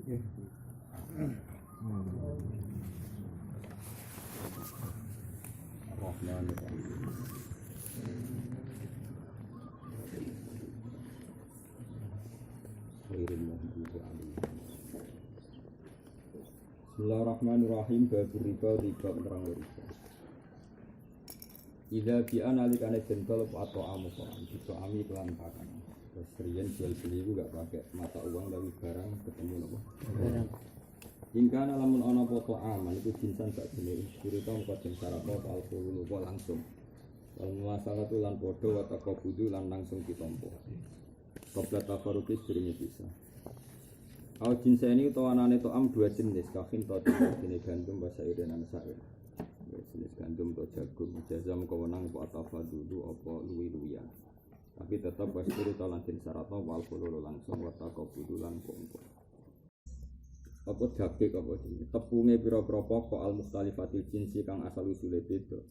Bismillahirrahmanirrahim. Babur riba menerang riba. Idza bi'an alikane jentol atau amusoan itu ami kelan pakan. Terus riyen jual beli itu gak pakai mata uang tapi barang ketemu nopo. Hingga lamun ana apa aman itu jinsan sak jenis cerita mengko den syarat alkohol lupa langsung. Wal masalah tu lan padha wa taqabudu lan langsung ditampa. Qabla tafarruqi sedurunge bisa. Au jinseni utawa anane to'am dua jenis kahin to jenis gandum bahasa irenan sair. Jenis gandum to jagung jazam kewenang apa tafadulu apa luwi-luwian. Tapi tetap wasfuru lan den syaratno wal khulul langsung wa taqabudu lan pompo. Apa dakik apa iki tepunge pira-pira pokok al mukhtalifatil jinsi kang asal usule beda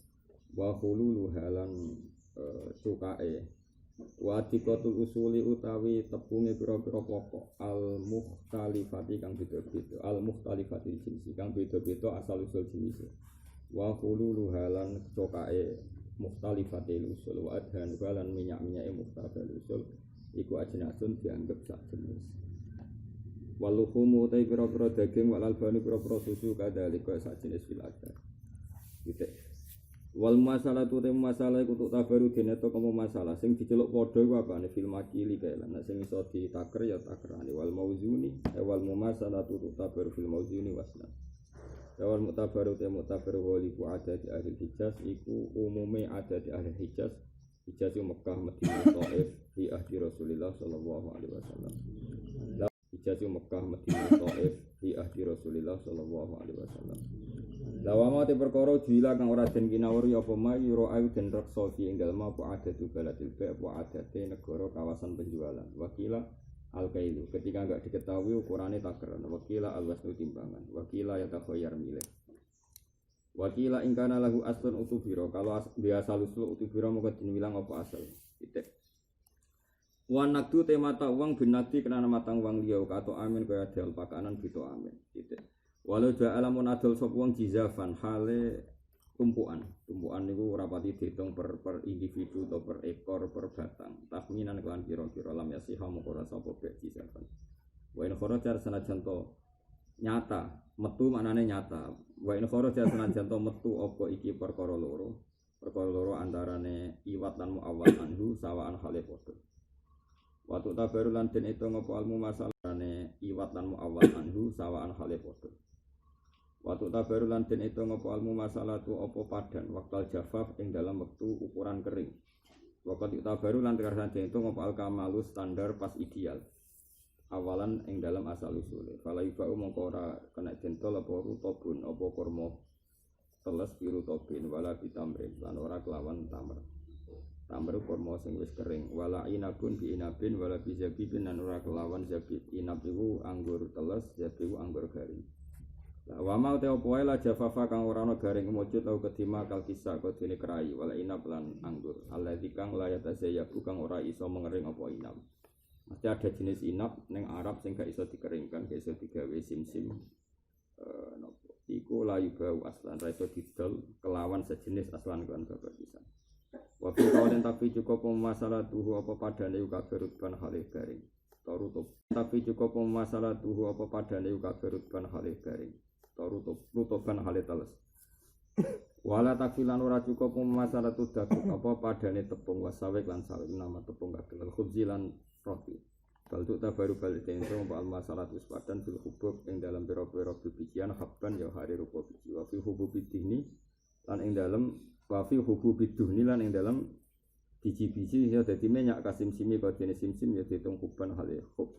wa khululu halan cukae wa tikotul usuli utawi tepunge pira-pira pokok al mukhtalifati kang beda-beda al mukhtalifatil jinsi kang beda-beda asal usul jenis wa khululu halan cukae mukhtalifatil usul wa adhan halan minyak-minyake mukhtalifil usul iku ajnasun dianggap sak jenis. Waluhumu utai pira-pira daging walal bani pira-pira susu kadhalika sak jenis filada. Titik. Wal masalah tu tem masalah iku tuk tabaru dene to kemo masalah sing diceluk padha iku apane fil makili kae lan sing iso ditaker ya takerane wal mauzuni wal mumasalah tu tuk tabaru fil mauzuni wasna. Wal mutabaru te mutabaru waliku ada di ahli Hijaz iku umume ada di ahli Hijaz Hijaz Mekah Madinah Thaif di ahli Rasulullah sallallahu alaihi wasallam. Hijaz Mekah Madinah Thaif di ahli Rasulullah sallallahu alaihi wasallam. Lawama te perkara jila kang ora den kinawuri apa mayro ayu den reksa fi ing dalem apa adatu baladil ba apa adate negara kawasan penjualan. Wakila al-kailu ketika enggak diketahui ukurane takaran. Wakila al-wasnu timbangan. Wakila ya takhayyar milih. Wakila in kana lahu aslun utubiro kalau biasa lusul utubiro moko dinilang apa asal. Titik. Wan nakdu temata uang binati kena mata uang liya atau amin kaya dal pakanan gitu amin. Titik. Walau ja'alamun adol sop wong jizafan hale tumpuan niku rapati dihitung per individu atau per ekor per batang tahminan kelan kira-kira lam yasiha moko ora sapa bek jizafan wa in kharaja sanajan to nyata metu maknane nyata wa in kharaja sanajan to metu apa iki perkara loro antarane iwat lan muawwal anhu sawaan hale padha waktu tabaru lan den itu ngopo almu masalahane iwat lan muawwal anhu sawaan hale padha. Waktu tabaru lan den itu ngopo almu masalah tu opo padan waktu jafaf ing dalam waktu ukuran kering. Waktu tabaru lan terkait den itu ngopo al kamalu standar pas ideal. Awalan ing dalam asal usule. Kalau ibau mongko ora kena jentol apa rutobun apa kurma teles biru tobin wala ditamrin lan ora kelawan tamer. Tamer kurma sing wis kering wala inabun bi inabin wala bi zabibin lan ora kelawan zabib. Inab iku anggur teles, zabib iku anggur garing. Wa mau te opo wae la jafafa kang ora ana garing mujud au kedima kal kisah kodene kerai wala inab lan anggur alladzi kang layata saya kang ora iso mengering apa inab. Mesti ada jenis inab ning Arab sing gak iso dikeringkan, gak iso digawe simsim. Nopo iku layu bau aslan ra iso didol kelawan sejenis aslan kan babar pisan. Wa fi kaulin tapi cukup masalah tuhu apa padane kabeh rutban halih garing. Tarutup tapi cukup masalah tuhu apa padane kabeh rutban halih garing. Rutoban hale teles. Wala takfilan ora cukup masalah tu dakuk apa padane tepung wasawek lan sawek nama tepung kagel khubzi lan roti. Baltu tabaru balik tento al masalah tu sepadan bil hubub ing dalam pira-pira bibijian habban ya hari rupa biji wa fi hububidini lan ing dalam wa fi hububiduni lan ing dalam biji-biji ya dadi minyak kasim-simi badene sim-sim ya diitung hubban hale hub.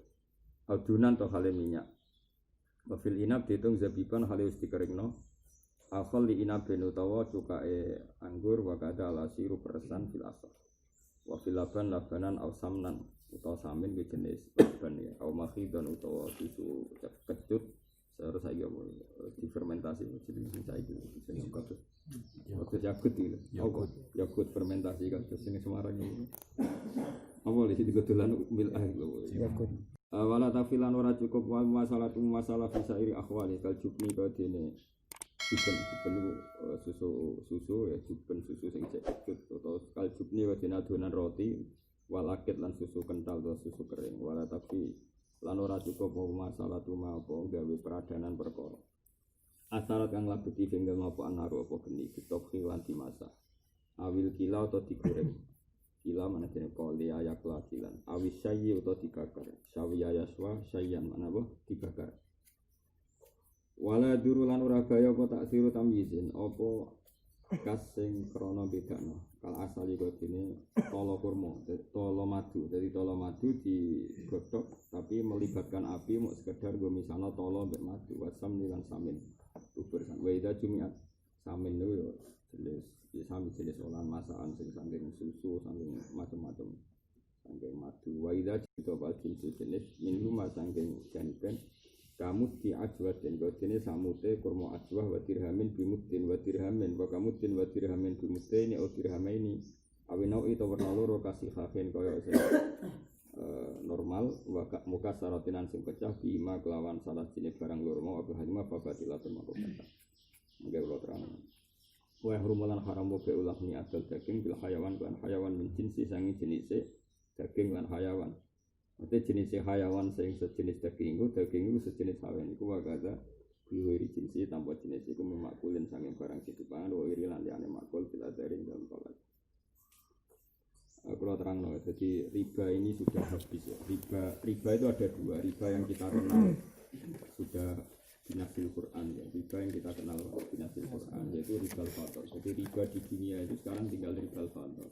Adunan to hale minyak. Wafil inab dihitung zabiban halus dikeringno akhal li inabin utawa cukae anggur wakada ala sirup peresan fil asal wafil labanan aw samnan utawa samin ke jenis laban ya aw makhidon utawa susu kecut seharus saya difermentasi jenis saya itu jenis kecut yagut itu yagut fermentasi kan jenis Semarang ini apa di situ kebetulan mil air yagut Wala tafilan ora cukup wa masalah bisa iri akhwali kal jubni kau dene juben susu ya juben susu sing cek kecut atau kal jubni kau dene adonan roti walakit lan susu kental atau susu kering wala tapi lan ora cukup masalah tuma apa gawe peradanan perkara asarat kang labeti tinggal apa anaru apa geni ditok lan dimasak awil kila atau digoreng kila mana jenis poli ayak lakilan awis sayi atau dibakar sawi ayaswa sayan mana boh dibakar wala durulan ura gaya apa tak siru tamyizin apa kasing krono bedakno kal asali kok ini tolo kurma tolo madu jadi tolo madu digodhog tapi melibatkan api mau sekedar gue misalnya tolo mbek madu wasam nilan samin uber san weda jumiat samin itu jenis sami jenis olahan masakan sing saking susu saking macam-macam saking madu wa idza jito bal jenis minum saking janiben kamu di ajwa den godene samute kurma ajwa wa dirhamin bimutin wa dirhamin wa kamutin wa dirhamin bimutin o dirhamaini awinau itu warna loro kasih hakin kaya normal wa muka saratinan sing pecah bima kelawan salah jenis barang loro mau apa halima babatilatun mako kata mangke kula terang wa hurumulan haram wa ulah ni adal daging bil hayawan lan hayawan min jinsi sangi jenise daging lan hayawan. Mate jenis hayawan sing sejenis daging iku sejenis hayawan iku wagada biwiri jinsi tanpa jenis iku memakulin sangi barang sing dipangan wa iri lan liyane makul bila daring dalam tolak. Kalau terang no, jadi riba ini sudah habis ya. Riba itu ada dua, riba yang kita kenal sudah binasil Quran ya. Riba yang kita kenal binasil Quran yaitu riba al-fadl. Jadi riba di dunia itu sekarang tinggal riba al-fadl.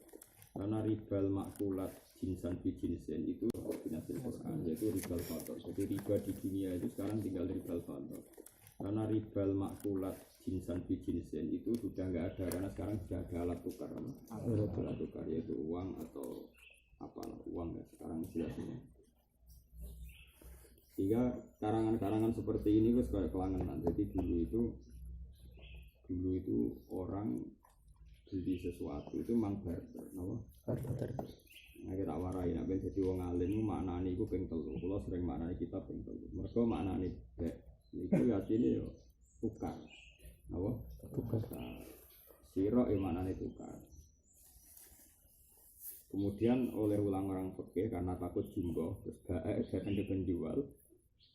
Karena riba al-makulat jinsan bi jinsen itu binasil Quran yaitu riba al-fadl. Jadi riba di dunia itu sekarang tinggal riba al-fadl. Karena riba al-makulat jinsan bi jinsen itu sudah enggak ada karena sekarang sudah ada alat tukar. Alat tukar yaitu uang atau apalah uang ya sekarang istilahnya. Sehingga karangan-karangan seperti ini wis kayak kelangenan. Jadi dulu itu orang beli sesuatu itu memang barter, napa? Barter. Nah, kita warai nek ben dadi wong alim maknane iku ping 3. Kula sering maknane kitab ping 3. Mergo maknane bek niku artine yo tukar. Napa? Tukar. Sira maknane tukar. Kemudian oleh ulang orang fikih karena takut jumbo terus bae datang ke penjual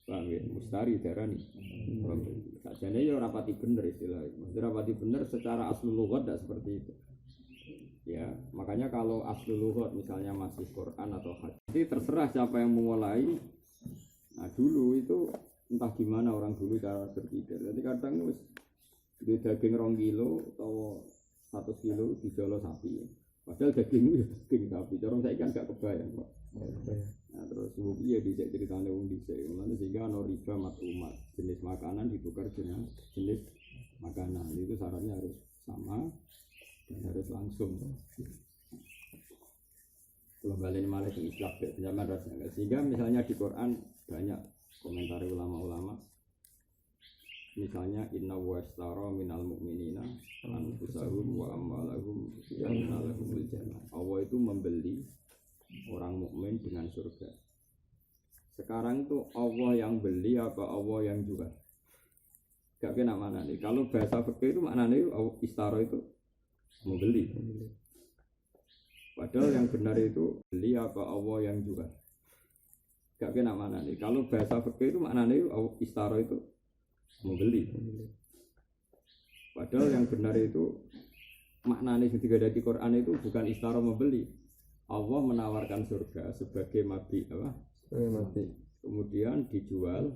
paham ya mustari darani sakjane ya ora pati bener istilahnya ora pati bener secara aslul lughat tidak seperti itu ya makanya kalau aslul lughat misalnya masih Quran atau hadis terserah siapa yang memulai nah dulu itu entah gimana orang dulu cara berpikir jadi kadang wis di daging 2 kilo atau 1 kilo dijolo sapi padahal daging itu daging sapi corong saya kan gak kebayang kok nah terus iya bisa ceritanya wong dhisik mulane sehingga ana riba maklumat jenis makanan ditukar dengan jenis makanan itu syaratnya harus sama dan harus langsung kalau balik malah di Islam zaman rasanya sehingga misalnya di Quran banyak komentar ulama-ulama misalnya inna wastara minal mu'minina anfusahum wa amwalahum bi anna lahumul jannah Allah itu membeli orang mukmin dengan surga. Sekarang itu Allah yang beli apa Allah yang jual? Gak kena mana nih. Kalau bahasa fikih itu maknanya istara itu membeli. Padahal yang benar itu beli apa Allah yang jual? Gak kena mana nih. Kalau bahasa fikih itu maknanya istara itu membeli. Padahal yang benar itu maknanya ketika dari Quran itu bukan istara membeli. Allah menawarkan surga sebagai mabi apa? Mabi. Kemudian dijual,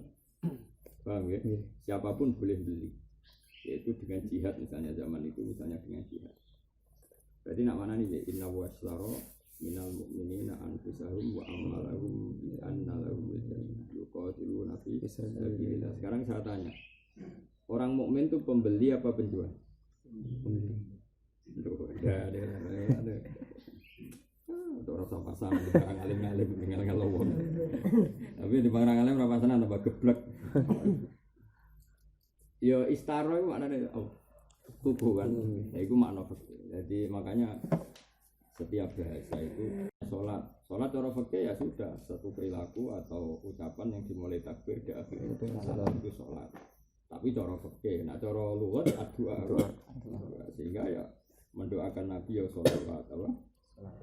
paham ya? Siapapun boleh beli, yaitu dengan jihad misalnya zaman itu misalnya dengan jihad. Berarti nak mana nih? Inna waslara minal mu'minina anfusahum wa amwalahum bi anna lahumul jannah yuqatiluna fi sabilillah. Sekarang saya tanya, orang mukmin itu pembeli apa penjual? Pembeli. Ada. Untuk rasa pasangan, orang alim-alim tinggal ngelowong. Tapi di orang alim rasa pasangan apa geblek. Ya istaro itu maknanya tubuh kan. Ya itu makna. Jadi makanya setiap bahasa itu sholat. Sholat cara fikih ya sudah satu perilaku atau ucapan yang dimulai takbir di akhir salat itu sholat. Tapi cara fikih, nah cara lughat doa. Sehingga ya mendoakan Nabi ya sholawat apa?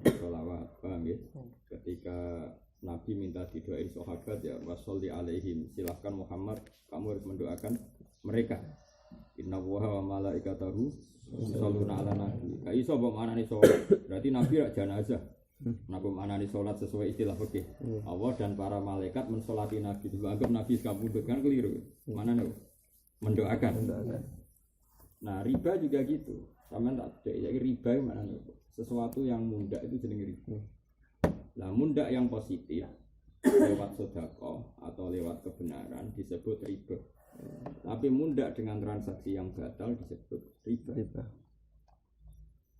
Sholawat, paham ya? Ketika Nabi minta didoain sahabat ya wasolli alaihim, silahkan Muhammad kamu harus mendoakan mereka. Inna wa malaikatahu yusholluna ala nabi. Ka iso mbok manani salat. Berarti Nabi rak jenazah. Napa manani salat sesuai istilah fikih. Allah dan para malaikat mensolati Nabi. Dianggap Nabi kabudut kan keliru. Mana nih? Mendoakan. Nah, riba juga gitu. Sama tak cek, jadi riba mana nih? Sesuatu yang munda itu jenenge riba. Nah, munda yang positif lewat sedekah atau lewat kebenaran disebut riba. Tapi munda dengan transaksi yang batal disebut riba.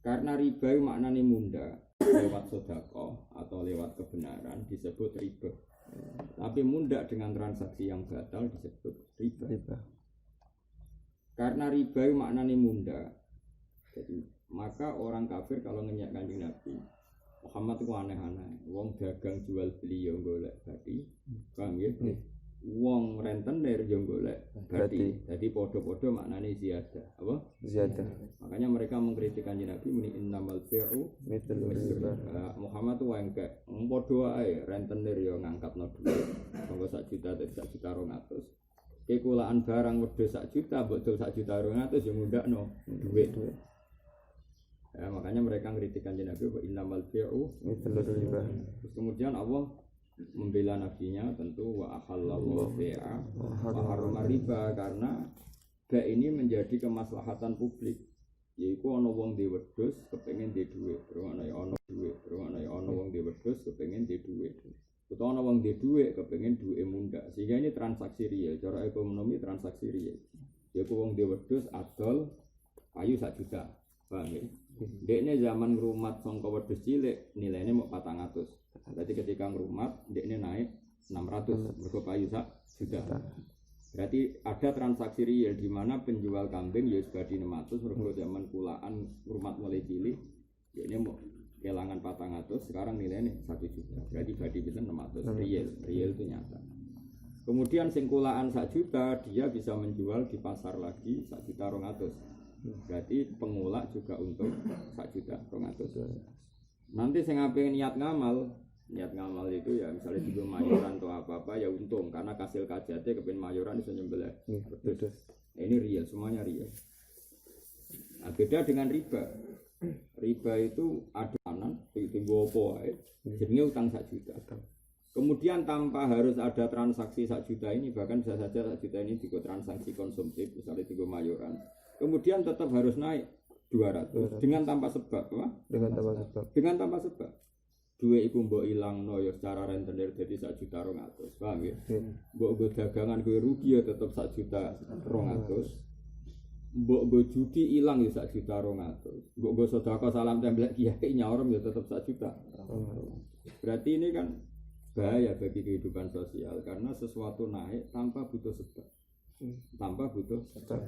Karena riba maknanya munda lewat sedekah atau lewat kebenaran disebut riba. Tapi munda dengan transaksi yang batal disebut riba. Karena riba maknanya munda. Jadi maka orang kafir kalau ngenyak Kanjeng Nabi Muhammad itu aneh-aneh. Wong dagang jual beli yang golek berarti, paham ya? Wong rentenir yang golek berarti. Jadi podo-podo maknanya ziyadah. Apa? Ziyadah. Makanya mereka mengkritik Kanjeng Nabi muni innamal bai'u mithlul riba. Muhammad itu wae kayak podo ae rentenir yo ngangkatno dhuwit. Monggo 1 juta dadi 1 juta 200. Kekulaan barang wedhus 1 juta, mbok dol 1 juta 200 yo ngundakno dhuwit. Ya, makanya mereka mengkritik Kanjeng Nabi bahwa innamal bai'u mithlul riba. Terus kemudian Allah membela nabinya tentu wa ahallallahu bai'a wa harrama riba karena bai ini menjadi kemaslahatan publik. Yaiku ana wong duwe wedhus kepengin duwe dhuwit, ana ana dhuwit, ana wong duwe wedhus kepengin duwe dhuwit. Utawa ana wong duwe dhuwit kepengin duwe munda. Sehingga ini transaksi real, cara ekonomi transaksi real. Yaiku wong duwe wedhus adol payu 1 juta. Paham ya? Dekne zaman ngrumat sangka wedhus cilik nilainya mau 400. Berarti ketika ngrumat dekne naik 600 mergo payu 1 juta. Berarti ada transaksi real di mana penjual kambing ya sebadi 600 mergo zaman kulaan ngrumat mulai cilik dekne mau kelangan 400 sekarang nilainya 1 juta. Berarti badi pinten 600 real itu nyata. Kemudian sing kulaan 1 juta dia bisa menjual di pasar lagi 1 juta 200. Berarti pengulak juga untuk 1 juta 200. Nanti saya ngapain niat ngamal itu ya misalnya juga mayoran atau apa-apa ya untung karena hasil kajate kepen mayoran bisa nyembelih. Ini real, semuanya real. Nah, beda dengan riba. Riba itu ada kanan, begitu gopo jadinya utang 1 juta. Kemudian tanpa harus ada transaksi 1 juta ini, bahkan bisa saja 1 juta ini juga transaksi konsumtif, misalnya juga mayoran. Kemudian tetap harus naik 200 dengan tanpa sebab, apa? Dengan tanpa sebab. Duit iku mbok ilangno ya secara rentenir jadi 1 juta 200, paham ya? Mbok go dagangan kowe rugi ya tetap 1 juta 200. Mbok go judi ilang ya 1 juta 200. Mbok go sedekah salam tembelek kiai nyaur ya tetap 1 juta. Berarti ini kan bahaya bagi kehidupan sosial karena sesuatu naik tanpa butuh sebab. Tanpa butuh sebab.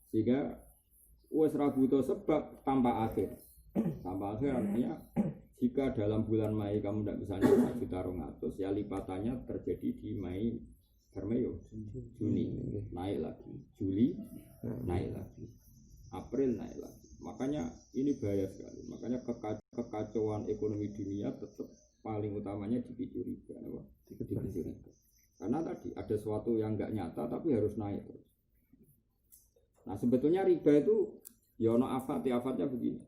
Sehingga wes ra butuh sebab tanpa akhir. Tanpa akhir artinya jika dalam bulan Mei kamu tidak bisa nyampe 1 juta 200 ya lipatannya terjadi di Mei Mei Juni naik lagi, Juli naik lagi, April naik lagi. Makanya ini bahaya sekali. Makanya kekacauan ekonomi dunia tetap paling utamanya dipicu riba. Karena tadi ada sesuatu yang enggak nyata tapi harus naik terus. Nah sebetulnya riba itu ya ono afatnya begini.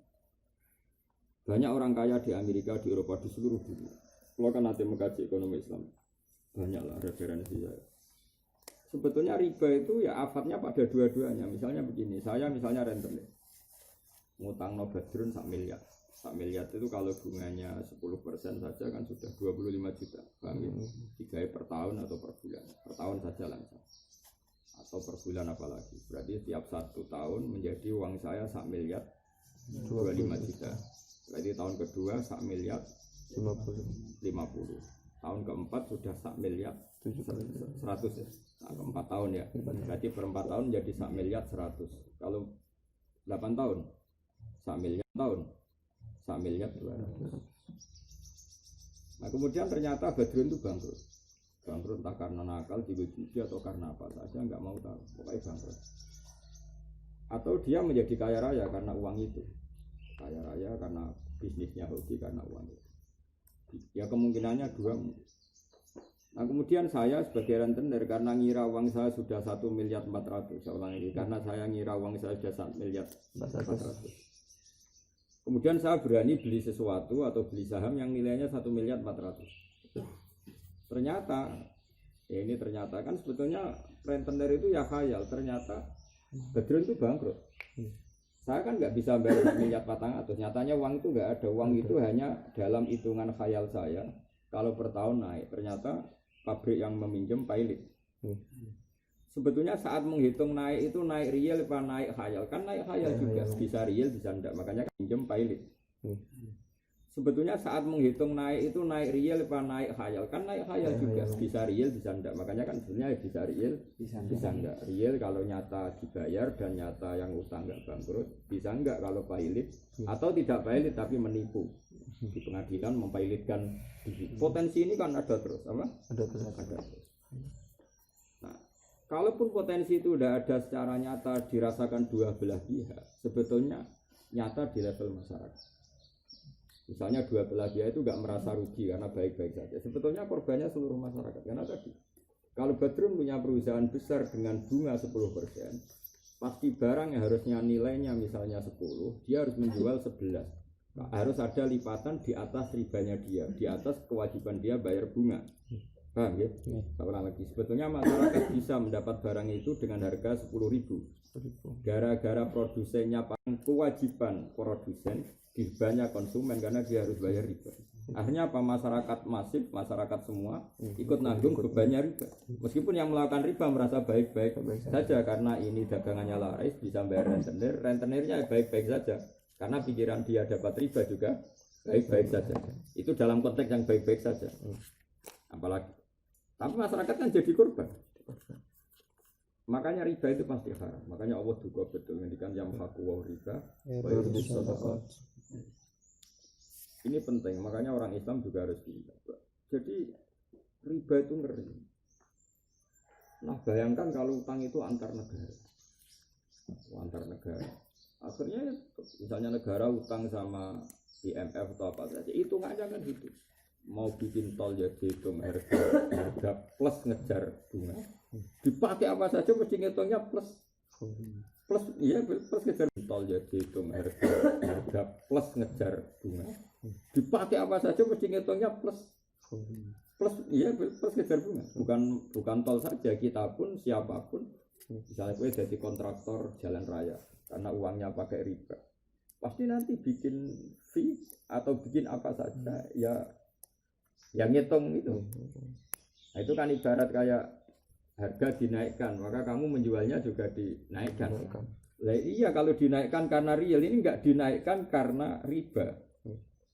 Banyak orang kaya di Amerika, di Eropa, di seluruh dunia. Kalau kan nanti mengkaji ekonomi Islam, banyaklah referensi saya. Sebetulnya riba itu ya afatnya pada dua-duanya. Misalnya begini, saya misalnya rentenir, ngutang no badrun 1 miliar. 1 miliar itu kalau bunganya 10% saja kan sudah 25 juta. Paham ya? 3 per tahun atau per bulan. Per tahun saja langsung. Atau per bulan apalagi. Berarti setiap 1 tahun menjadi uang saya 1 miliar 25 juta. Berarti tahun kedua 1 miliar 50. Tahun keempat sudah 1 miliar 100 ya. Nah, keempat tahun ya. Berarti per 4 tahun jadi 1 miliar 100. Kalau 8 tahun 1 miliar tahun 1 miliar 200. Nah kemudian ternyata Badrun itu bangkrut. Bangkrut entah karena nakal, judi atau karena apa saja, nggak mau tahu. Pokoknya bangkrut. Atau dia menjadi kaya raya karena uang itu. Kaya raya karena bisnisnya hoki, karena uang itu. Ya kemungkinannya dua. Nah kemudian saya sebagai rentenir karena ngira uang saya sudah 1 miliar 400, saya ulang ini, karena saya ngira uang saya sudah 1 miliar 400. Kemudian saya berani beli sesuatu atau beli saham yang nilainya 1 miliar 400. Ternyata, ya ini ternyata kan sebetulnya rentenir itu ya khayal, ternyata Badrun itu bangkrut. Saya kan nggak bisa bayar 1 miliar 400, nyatanya uang itu nggak ada, uang itu hanya dalam hitungan khayal saya. Kalau per tahun naik, ternyata pabrik yang meminjam pilot. Sebetulnya saat menghitung naik itu naik real apa naik khayal? Kan naik khayal juga, bisa real bisa enggak, makanya pinjam pilot. Sebetulnya saat menghitung naik itu naik real apa naik khayal? Kan naik khayal juga, bisa real bisa enggak, makanya kan sebenarnya bisa real bisa enggak. Real kalau nyata dibayar dan nyata yang utang enggak bangkrut, bisa enggak kalau pilot atau tidak pilot tapi menipu. Di pengadilan mempilotkan potensi ini kan ada terus, apa? Ada terus. Nah, kalaupun potensi itu udah ada secara nyata dirasakan dua belah pihak, sebetulnya nyata di level masyarakat. Misalnya dua belah pihak itu nggak merasa rugi karena baik-baik saja. Sebetulnya korbannya seluruh masyarakat. Karena tadi, kalau Badrun punya perusahaan besar dengan bunga 10%, pasti barang yang harusnya nilainya misalnya 10, dia harus menjual 11. Nah, harus ada lipatan di atas ribanya dia, di atas kewajiban dia bayar bunga. Paham ya? Seorang lagi, sebetulnya masyarakat bisa mendapat barang itu dengan harga 10.000. Gara-gara produsennya kewajiban produsen, ribanya konsumen karena dia harus bayar riba. Akhirnya apa? Masyarakat masif, masyarakat semua ikut nanggung bebannya riba. Meskipun yang melakukan riba merasa baik-baik saja karena ini dagangannya laris, bisa bayar rentenir, rentenirnya baik-baik saja. Karena pikiran dia dapat riba juga baik-baik saja. Itu dalam konteks yang baik-baik saja. Apalagi, tapi masyarakat kan jadi korban. Makanya riba itu pasti haram. Makanya Allah juga betul mendikan yang haku riba. Ini penting. Makanya orang Islam juga harus pintar. Jadi riba itu ngeri. Nah bayangkan kalau utang itu antar negara. Antar negara. Akhirnya misalnya negara utang sama IMF atau apa saja, itu nggak kan gitu. Mau bikin tol ya dihitung harga plus ngejar bunga. Dipakai apa saja mesti ngitungnya plus iya plus ngejar tol ya dihitung harga plus ngejar bunga. Dipakai apa saja mesti ngitungnya plus iya plus ngejar bunga. Bukan tol saja, kita pun siapapun misalnya gue jadi kontraktor jalan raya karena uangnya pakai riba, pasti nanti bikin fee atau bikin apa saja ya yang ngitung itu. Nah, itu kan ibarat kayak harga dinaikkan, maka kamu menjualnya juga dinaikkan. Lah iya kalau dinaikkan karena real, ini enggak dinaikkan karena riba.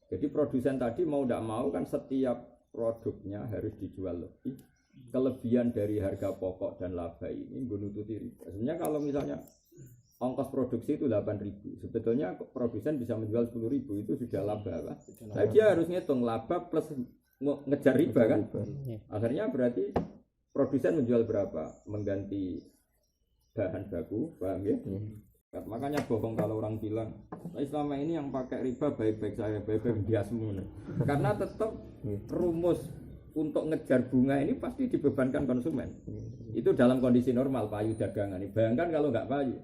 Jadi produsen tadi mau tidak mau kan setiap produknya harus dijual lebih. Kelebihan dari harga pokok dan laba ini menututi riba. Sebenarnya kalau misalnya ongkos produksi itu 8.000, sebetulnya produsen bisa menjual 10.000, itu sudah laba lah. Nah, dia harus ngitung laba plus ngejar riba kan. Akhirnya berarti produsen menjual berapa? Mengganti bahan baku, paham ya? Makanya bohong kalau orang bilang selama ini yang pakai riba baik-baik saya, baik-baik dia semua. Karena tetap rumus untuk ngejar bunga ini pasti dibebankan konsumen. Itu dalam kondisi normal payu dagangan. Bayangkan kalau nggak payu.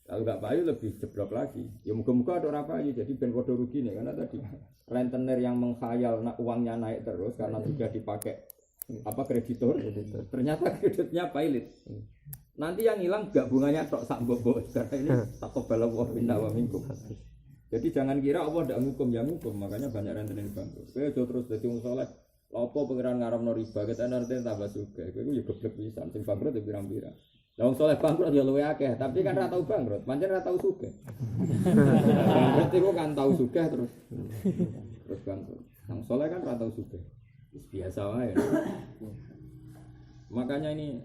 Kalau nggak payu lebih jeblok lagi. Ya muka-muka ada orang payu, jadi ben kodo rugi nih. Karena tadi rentenir yang menghayal uangnya naik terus karena sudah dipakai kreditor. Ternyata kreditnya pilot. Nanti yang hilang gak bunganya tok sak mbok karena ini taqabbala wa minna wa minkum. Jadi jangan kira Allah tidak hukum, yang hukum. Makanya banyak rentenir bangkrut. Kowe aja terus dadi wong saleh. Apa pengiran ngaramno riba, kita nanti tambah sugih. Kowe ya goblok pisan, sing bangkrut ya pirang-pirang. Lah wong saleh bangkrut ya luwe akeh, tapi kan ora tau bangkrut, pancen ora tau sugih. Bangkrut iku kan tau sugih terus bangkrut. Wong saleh kan ora tau sugih. Biasa wae. Makanya ini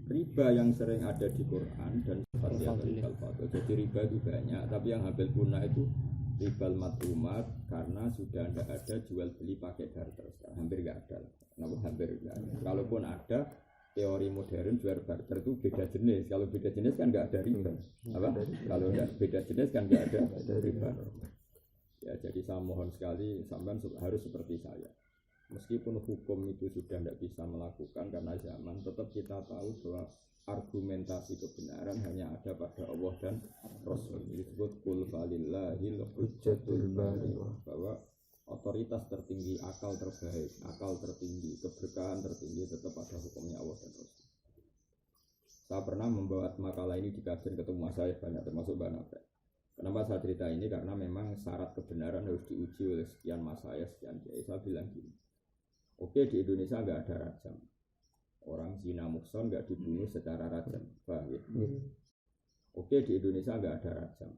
riba yang sering ada di Quran dan sifatnya al-fadl. Jadi riba itu banyak, tapi yang habil guna itu ribal matrumat karena sudah tidak ada jual beli pakai barter. Hampir nggak ada. Kenapa hampir nggak ada? Kalaupun ada teori modern jual barter itu beda jenis. Kalau beda jenis kan nggak ada riba. Apa? Kalau nggak beda jenis kan nggak ada riba. Ya jadi saya mohon sekali sampean harus seperti saya. Meskipun hukum itu sudah tidak bisa melakukan karena zaman, tetap kita tahu bahwa argumentasi kebenaran hanya ada pada Allah dan Rasul. Ini disebut qul falillahil hujjatul baligh, bahwa otoritas tertinggi, akal terbaik, akal tertinggi, keberkahan tertinggi tetap pada hukumnya Allah dan Rasul. Saya pernah membawa makalah ini di kajian ketemu saya banyak, termasuk Mbak Nafek. Kenapa saya cerita ini? Karena memang syarat kebenaran harus diuji oleh sekian mas saya, sekian kiai. Saya bilang gini, oke di Indonesia nggak ada rajam. Orang zina muhson nggak dibunuh secara rajam, paham ya? Oke di Indonesia nggak ada rajam.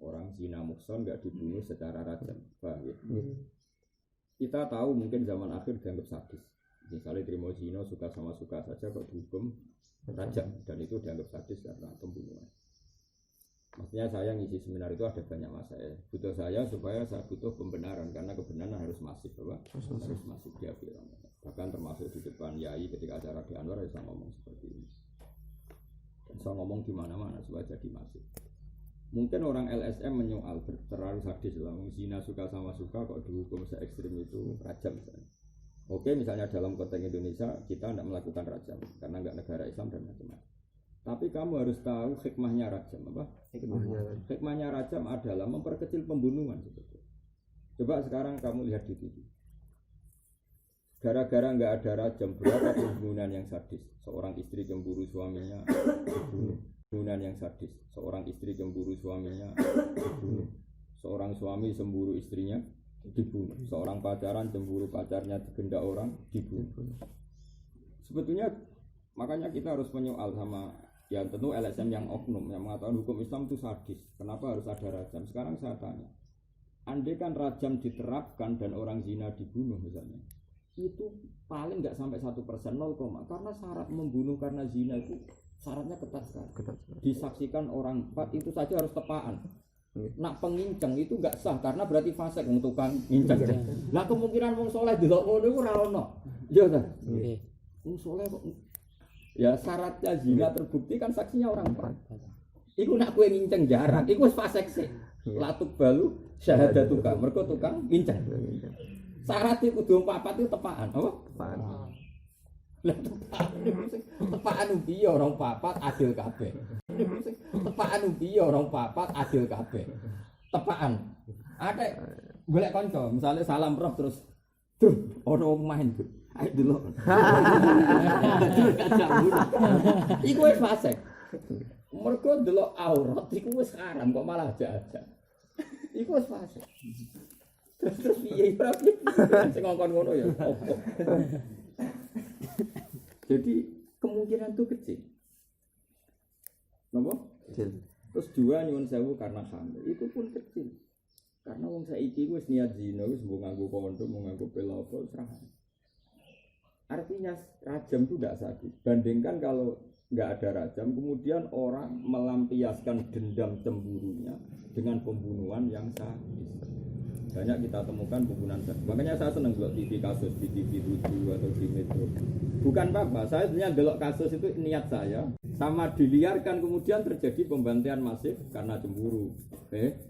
Orang zina muhson nggak dibunuh secara rajam, paham ya? Kita tahu mungkin zaman akhir dianggap sadis. Misalnya terima zina suka sama suka saja kok dihukum rajam, dan itu dianggap sadis karena pembunuhan. Maksudnya saya ngisi seminar itu ada banyak masalah. Butuh saya supaya saya butuh pembenaran karena kebenaran harus masif, harus masif dia bilang. Bahkan termasuk di depan Yai ketika acara di Anwar saya ngomong seperti ini. Dan saya ngomong di mana-mana supaya jadi masif. Mungkin orang LSM menyoal terlalu sadis lah. Zina suka sama suka kok dihukum se-ekstrim itu rajam misalnya. Oke, misalnya dalam konteks Indonesia kita tidak melakukan rajam karena nggak negara Islam dan macam-macam. Tapi kamu harus tahu hikmahnya rajam apa? Hikmahnya rajam adalah memperkecil pembunuhan sebetulnya. Coba sekarang kamu lihat di TV. Gara-gara nggak ada rajam, berapa pembunuhan yang sadis? Seorang istri cemburu suaminya dibunuh. Pembunuhan yang sadis. Seorang istri cemburu suaminya dibunuh. Seorang suami cemburu istrinya dibunuh. Seorang pacaran cemburu pacarnya digendak orang dibunuh. Sebetulnya makanya kita harus menyoal sama ya tentu LSM yang oknum yang mengatakan hukum Islam itu sadis. Kenapa harus ada rajam? Sekarang saya tanya, andai kan rajam diterapkan dan orang zina dibunuh misalnya, itu paling nggak sampai 1%, 0, karena syarat membunuh karena zina itu syaratnya ketat sekali. Disaksikan orang 4 itu saja harus tepaan. Nak penginceng itu nggak sah karena berarti fasik tukang nginceng. Nah kemungkinan wong soleh delok ngono iku ora ono. Iya ta? Wong soleh kok ya syaratnya zina terbukti kan saksinya orang 4. Iku nak kowe nginceng jarak, iku wis fasik sik. Latuk balu syahadat tukang, mergo tukang nginceng. Syarat iku kudu 4 itu tepaan, apa? Tepaan. Lah tepaan piye orang 4 adil kabeh. Tepaan piye orang 4 adil kabeh. Tepaan. Ada golek kanca, misalnya salam roh terus ono wong main. Ayo delok. Iku wis fasik. Mergo delok aurat iku wis haram kok malah aja-aja. Iku wis fasik. Terus piye ora piye. Sing ngongkon ngono ya. Jadi kemungkinan itu kecil. Napa? Kecil. Terus 2 nyuwun sewu karena hamil itu pun kecil. Karena wong saiki wis niat zina wis mbok nganggo kondom, mbok nganggo pil apa serah. Artinya rajam itu tidak sadis. Bandingkan kalau nggak ada rajam, kemudian orang melampiaskan dendam cemburunya dengan pembunuhan yang sadis. Banyak kita temukan pembunuhan sadis. Makanya saya senang delok TV kasus di TV 7 atau di Metro. Bukan apa-apa, saya sebenarnya delok kasus itu niat saya. Sama diliarkan kemudian terjadi pembantaian masif karena cemburu,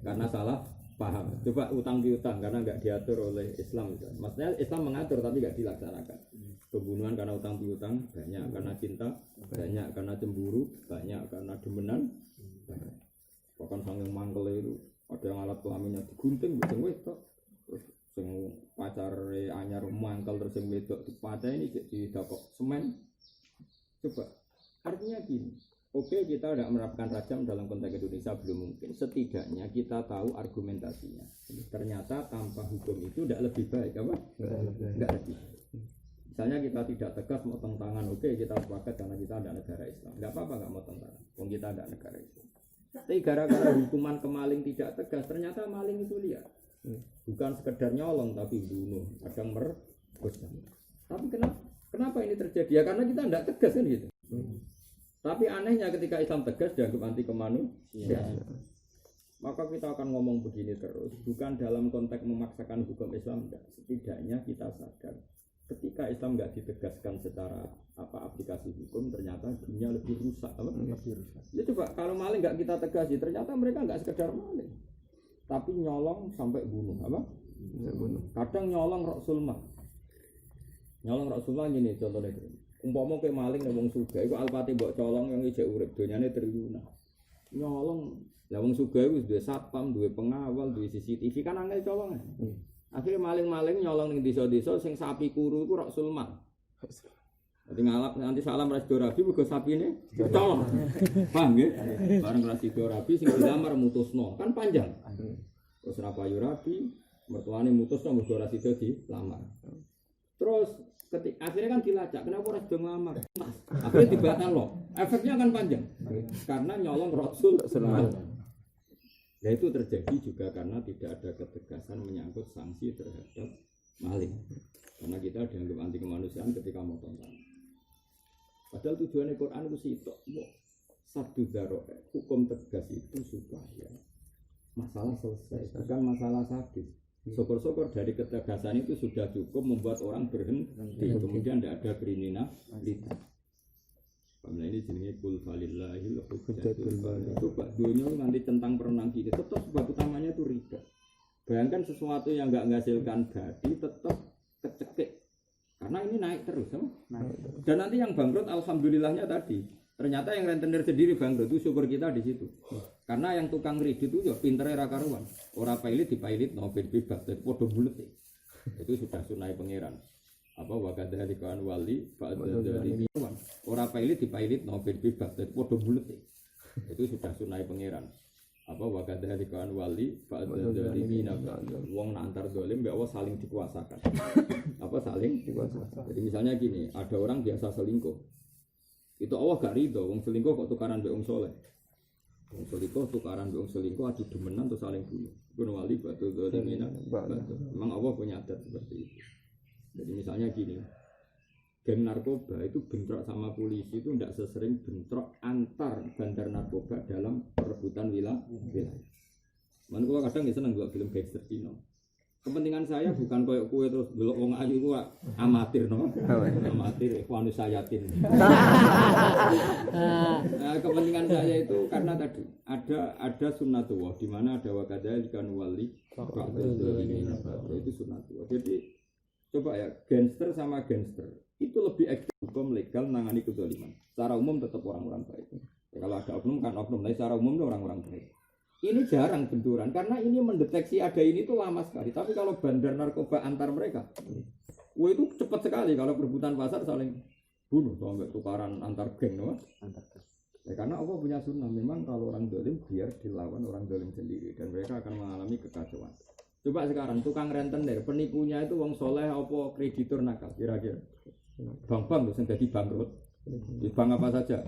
karena salah paham. Coba utang piutang karena nggak diatur oleh Islam. Maksudnya Islam mengatur tapi nggak dilaksanakan. Pembunuhan karena utang piutang banyak, karena cinta banyak, karena cemburu banyak, karena demenan banyak. Bahkan sang yang mangkel itu ada yang alat kelaminnya digunting, sing wedok, terus sing pacare anyar mangkel terus sing wedok dipateni di dakok semen. Coba artinya gini. Oke, kita tidak menerapkan rajam dalam konteks Indonesia belum mungkin. Setidaknya kita tahu argumentasinya. Ternyata tanpa hukum itu tidak lebih baik, apa? Tidak lebih. Misalnya kita tidak tegas mau tangan, oke kita sepakat karena kita ada negara Islam. Enggak apa-apa enggak mau tangan, wong kita ada negara Islam. Tapi gara-gara hukuman ke maling tidak tegas, ternyata maling itu liar. Bukan sekedar nyolong tapi bunuh, kadang merkosa. Tapi kenapa ini terjadi? Ya karena kita tidak tegas kan gitu. Tapi anehnya ketika Islam tegas dianggap anti kemanusiaan. Maka kita akan ngomong begini terus, bukan dalam konteks memaksakan hukum Islam, enggak. Setidaknya kita sadar ketika Islam enggak ditegaskan secara aplikasi hukum, ternyata dunia lebih rusak. Lebih rusak. Ya coba kalau maling enggak kita tegasi, ternyata mereka enggak sekedar maling, tapi nyolong sampai bunuh. Kadang nyolong rok sulma. Nyolong rok sulma gini contohnya. Umpama ke maling wong sugih iku alpate mbok colong yang ijek urip donyane triliunan. Nyolong lah wong sugih wis duwe satpam, duwe pengawal, duwe CCTV kan angel colong. Akhire maling-maling nyolong ning desa-desa sing sapi kuru iku rok sulman. Dadi ngalap nanti salam rasdo rabi mergo sapine colong. Paham nggih? Bareng rasdo rabi sing dilamar mutusno kan panjang. Terus rapayu rabi mertuane mutusno mergo rasdo dilamar. Terus akhirnya kan dilacak, kenapa orang sudah ngelamar? Akhirnya dibatal loh, efeknya akan panjang karena nyolong Rasul. Nah itu terjadi juga karena tidak ada ketegasan menyangkut sanksi terhadap maling. Karena kita dianggap anti kemanusiaan ketika mau tonton. Padahal tujuannya Quran itu sih satu daroe, hukum tegas itu supaya masalah selesai, bukan masalah sadis. Syukur-syukur dari ketegasan itu sudah cukup membuat orang berhenti, kemudian tidak ada kriminalitas. Karena ini jenisnya kul falillahil hujjatul baligh. Coba dunia nanti centang perenang gitu, tetap sebab utamanya itu riba. Bayangkan sesuatu yang enggak menghasilkan badi tetap kecekik. Karena ini naik terus, naik. Dan nanti yang bangkrut alhamdulillahnya tadi, ternyata yang rentenir sendiri bangkrut itu syukur kita di situ. Karena yang tukang kredit itu ya pintere ra karuan. Ora pailit dipailit no bebas podo bulet. Itu sudah sunai pangeran. Apa wa kadzalika wali fa'adzalimi ora pailit dipailit no bebas podo bulet. Itu sudah sunai pangeran. Apa wa kadzalika wali fa'adzalimi wong antar dolim mbek Allah saling dikuasakan. Apa saling dikuasakan. Jadi misalnya gini, ada orang biasa selingkuh. Itu Allah gak ridho wong selingkuh kok tukaran mbek wong saleh. Wong selingkuh tukaran wong selingkuh adu demenan terus saling bunuh. Gunung wali batu dolimina. Memang Allah punya adat seperti itu. Jadi misalnya gini, geng narkoba itu bentrok sama polisi itu tidak sesering bentrok antar bandar narkoba dalam perebutan wilayah. Man kula kadang ya seneng delok film gangster Cina. Kepentingan saya bukan koyok kue terus delok wong ayu ku amatir no. Amatir ikhwanus sayatin. Nah, kepentingan saya itu karena tadi ada sunnatullah di mana ada wakadzalika wali itu sunnatullah. Jadi coba ya gangster sama gangster itu lebih ekstrim hukum legal nangani kezaliman. Secara umum tetap orang-orang baik. Ya, kalau ada oknum kan oknum, tapi secara umum itu orang-orang baik. Ini jarang benturan karena ini mendeteksi ada ini tuh lama sekali. Tapi kalau bandar narkoba antar mereka, itu cepat sekali. Kalau perebutan pasar saling bunuh sampai tukaran antar geng, no? Ya, karena Allah punya sunnah. Memang kalau orang dolim biar dilawan orang dolim sendiri dan mereka akan mengalami kekacauan. Coba sekarang tukang rentenir penipunya itu wong soleh apa kreditur nakal kira-kira? Bank-bank terus jadi bangkrut. Di bank apa saja?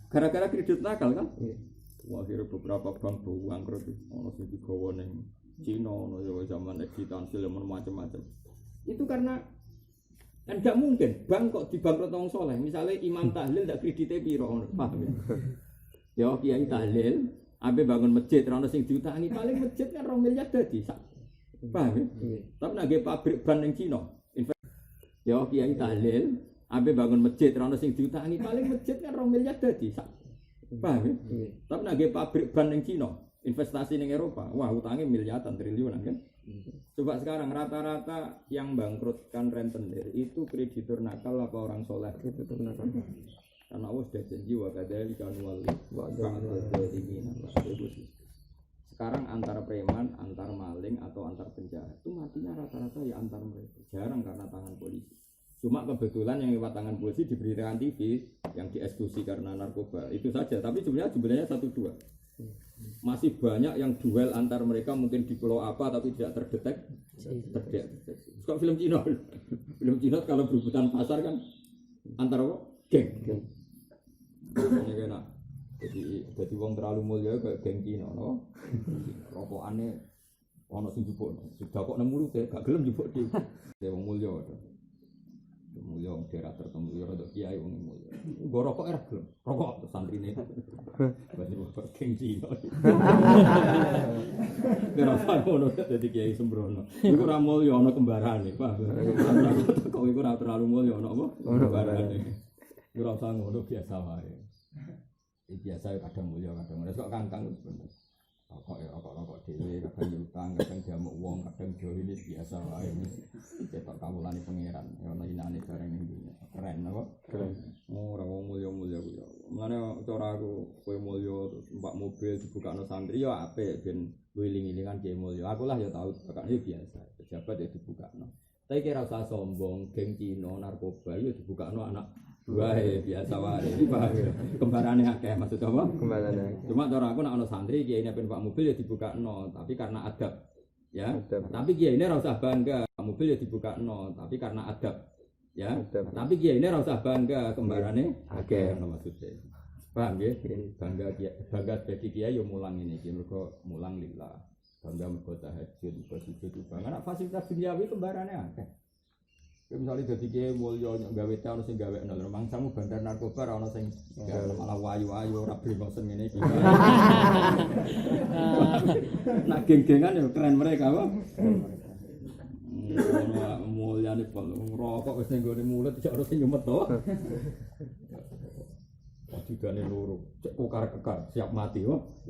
Gara-gara kredit nakal kan? Akhirnya beberapa bank bangkrut, ono sing digawa ning Cina, ono ya zaman eksitansil macam-macam. Itu karena kan enggak mungkin bank kok dibangkrut wong saleh. Misalnya Imam Tahlil ndak kredite piro ngono, paham ya? Ya Kiai Tahlil ape bangun masjid ora ono sing diutangi, paling masjid kan 2 miliar dadi sak. Paham ya? Tapi nek pabrik ban ning Cina, ya Kiai Tahlil ape bangun masjid ora ono sing diutangi, paling masjid kan 2 miliar dadi sak. Paham ya? Tapi nak pabrik ban ning Cina, investasi ning Eropa, wah utangnya miliaran triliunan kan? Coba sekarang rata-rata yang bangkrutkan rentenir itu kreditur nakal apa orang soleh? Kreditur nakal. Karena Allah sudah janji wa kadzalika wali sekarang antar preman, antar maling atau antar penjahat itu matinya rata-rata ya antar mereka. Jarang karena tangan polisi. Cuma kebetulan yang lewat tangan polisi diberitakan TV yang dieksekusi karena narkoba itu saja. Tapi jumlahnya 1-2. Masih banyak yang duel antar mereka mungkin di pulau apa tapi tidak terdeteksi. Kok film Cina? Film Cina kalau berebutan pasar kan antar apa? Geng. Ini kena. Jadi wong terlalu mulia kayak geng Cina, no? Rokokane ono sing jupuk. Sudah kok nemu teh gak gelem jupuk di. Wong mulia. Mulya daerah tertentu ya rada kiai wong mulya. Nggo rokok era gelem. Rokok santrine. Bani rokok gengsi. Kira ngono dadi kiai sembrono. Iku ora mulya ana kembarane, Pak. Kok iku ora terlalu mulya ana apa? Kembarane. Ora usah ngono biasa wae. Biasa kadang mulya kadang ora kok kangkang bener. Rokok dhewe kadang utang, kadang diamuk wong, kadang ini biasa wae. Cetok kawulane pangeran, ana inane bareng ning dunya. Keren apa? Keren. Ora wong mulya-mulya kuwi. Mulane cara aku kowe mulya numpak mobil dibukakno santri ya apik ben wiling-wilingan kiye mulya. Aku lah ya tau bakane biasa. Pejabat ya dibukakno. Tapi kira usah sombong, geng Cina, narkoba ya dibukakno anak wae biasa wae. Kembarane akeh maksud apa? Kembarane. Cuma cara aku nek ana santri kiye ini ben Pak mobil ya dibukakno, tapi karena adab. Ya. Tapi kiye ini ora usah bangga, mobil ya dibukakno, tapi karena adab. Ya. Tapi kiye ini ora usah bangga, kembarane akeh ngono maksudnya. Paham nggih? Bangga dadi kiai yo mulang ini iki mergo mulang lillah. Bangga mergo tahajud, mergo sujud bangga. Nek fasilitas duniawi kembarane akeh. Misalnya jadi kiai mulya gawe teh ana sing gawekno lho mangsamu bandar narkoba ora ana sing malah wayu-wayu ora brengosen ngene iki. Nak geng-gengan ya keren mereka apa? Mulyane pol ngrokok wis ning gone mulut cek ora sing nyumet to. Wajibane loro, cek kokar-kekar siap mati kok.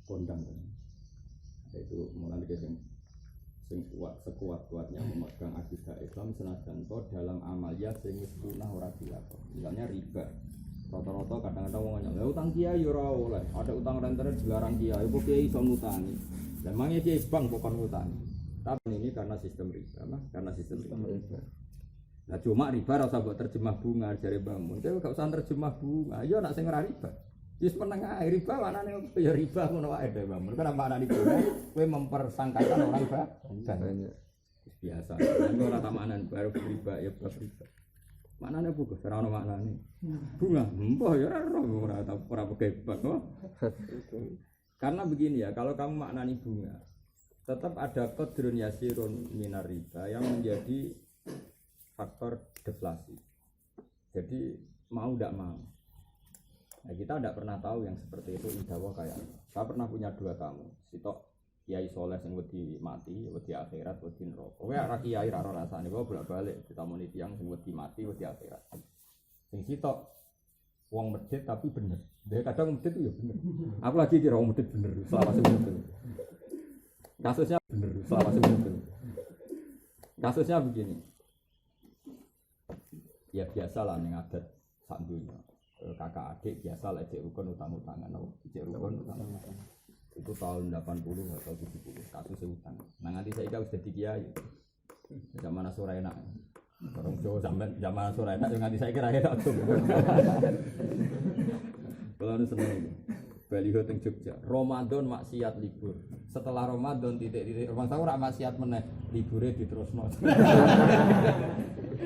Kondang. Itu mulane sing kuat sekuat-kuatnya memegang akidah Islam senajan to dalam amalia sing wis punah ora dilakoni. Misalnya riba. Rata-rata kadang-kadang wong nyel, utang kiai ora oleh. Ada utang rentenir dilarang kiai, kok kiai iso ngutangi. Lah mangke kiai bank pokon ngutangi. Tapi ini karena sistem riba, karena sistem riba. Nah cuma riba ora usah mbok terjemah bunga jare bangun. Kowe gak usah terjemah bunga. Ya nek sing ora riba. Wis meneng ae riba manane ya riba ngono wae dhewe Bang. Karena maknane riba kowe mempersangkakan orang banyak. Biasa. Nek ora tamanan baru riba ya riba. Maknane buku ora ono maknane. Bunga mbah ya ora pakai bank. Karena begini ya, kalau kamu maknani bunga tetap ada qadrun yasirun minar riba yang menjadi faktor deflasi. Jadi mau tidak mau. Nah, kita tidak pernah tahu yang seperti itu indawa kayak. Saya pernah punya 2 tamu. Sitok kiai soleh yang wedi mati, wedi akhirat, wedi neraka. Kowe ora kiai ra rasane wae bolak-balik ditamoni tiyang sing wedi mati, wedi akhirat. Sing sitok wong medhit tapi bener. Dia kadang medhit itu ya bener. Aku lagi kira wong medhit bener selama seminggu. Kasusnya bener selama seminggu. Kasusnya begini. Ya biasalah ning adat sak dunya. Kakak adik biasa lah cek rukun utang-utangan, cek rukun utang-utangan. Itu tahun 80 atau 70 kasus utang. Nah nanti saya kau sudah kiai. Zaman asura enak. Orang Jawa zaman asura enak, nanti saya kira enak tuh. Kalau nu seneng. Baliho teng Jogja. Ramadan maksiat libur. Setelah Ramadan titik-titik rumah tahu ora maksiat meneh, libure diterusno.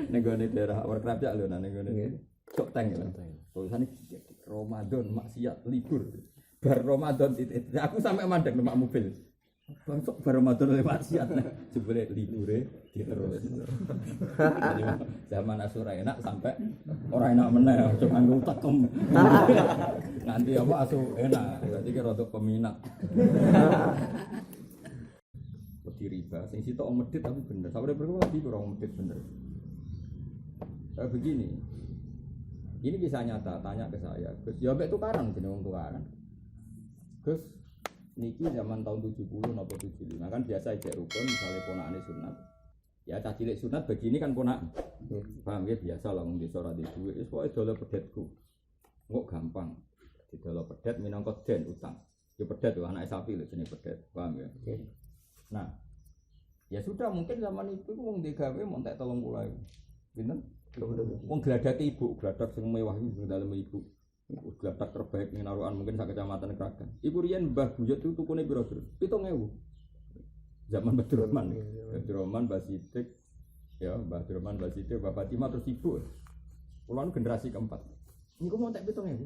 Ning gone daerah Warkrapjak lho nang ngene. Cok teng ya. Tulisane Ramadan maksiat libur. Bar Ramadan titik. Aku sampai mandek numpak mobil. Bangsok bar Ramadan maksiat jebule libure diterus. Zaman asura enak sampai ora enak meneh, cok nganggo tekem. Nanti apa asu enak, berarti ki rada peminat. Wedi riba, sing sitok medhit tapi bener. Sabar berko lagi kurang medhit bener. Begini. Ini bisa nyata, tanya ke saya. Gus, ya mbek tukaran jeneng wong tukaran. Gus, niki zaman tahun 70 napa 75 kan biasa ijek rukun misalnya ponakane sunat. Ya cah cilik sunat begini kan ponak. Paham ya biasa lah wong desa ora duwe duit. Wis pokoke dolo pedhetku. Kok gampang. Didolo pedhet minangka den utang. Ya pedhet lho anake sapi lho jenenge pedhet. Paham ya? Nah. Ya sudah mungkin zaman itu wong digawe montek 30.000. Pinten? Wong gladak ibu, gladak sing mewah iki dalem ibu. Gladak terbaik ning narukan mungkin sak kecamatan Kragan. Iku riyen Mbah Buyut itu tukune piro, Bro? 7.000. Zaman Badurrahman. Badurrahman Basidik ya, Badurrahman Basidik, Bapak Fatimah terus ibu. Kula generasi keempat. Niku montek 7.000.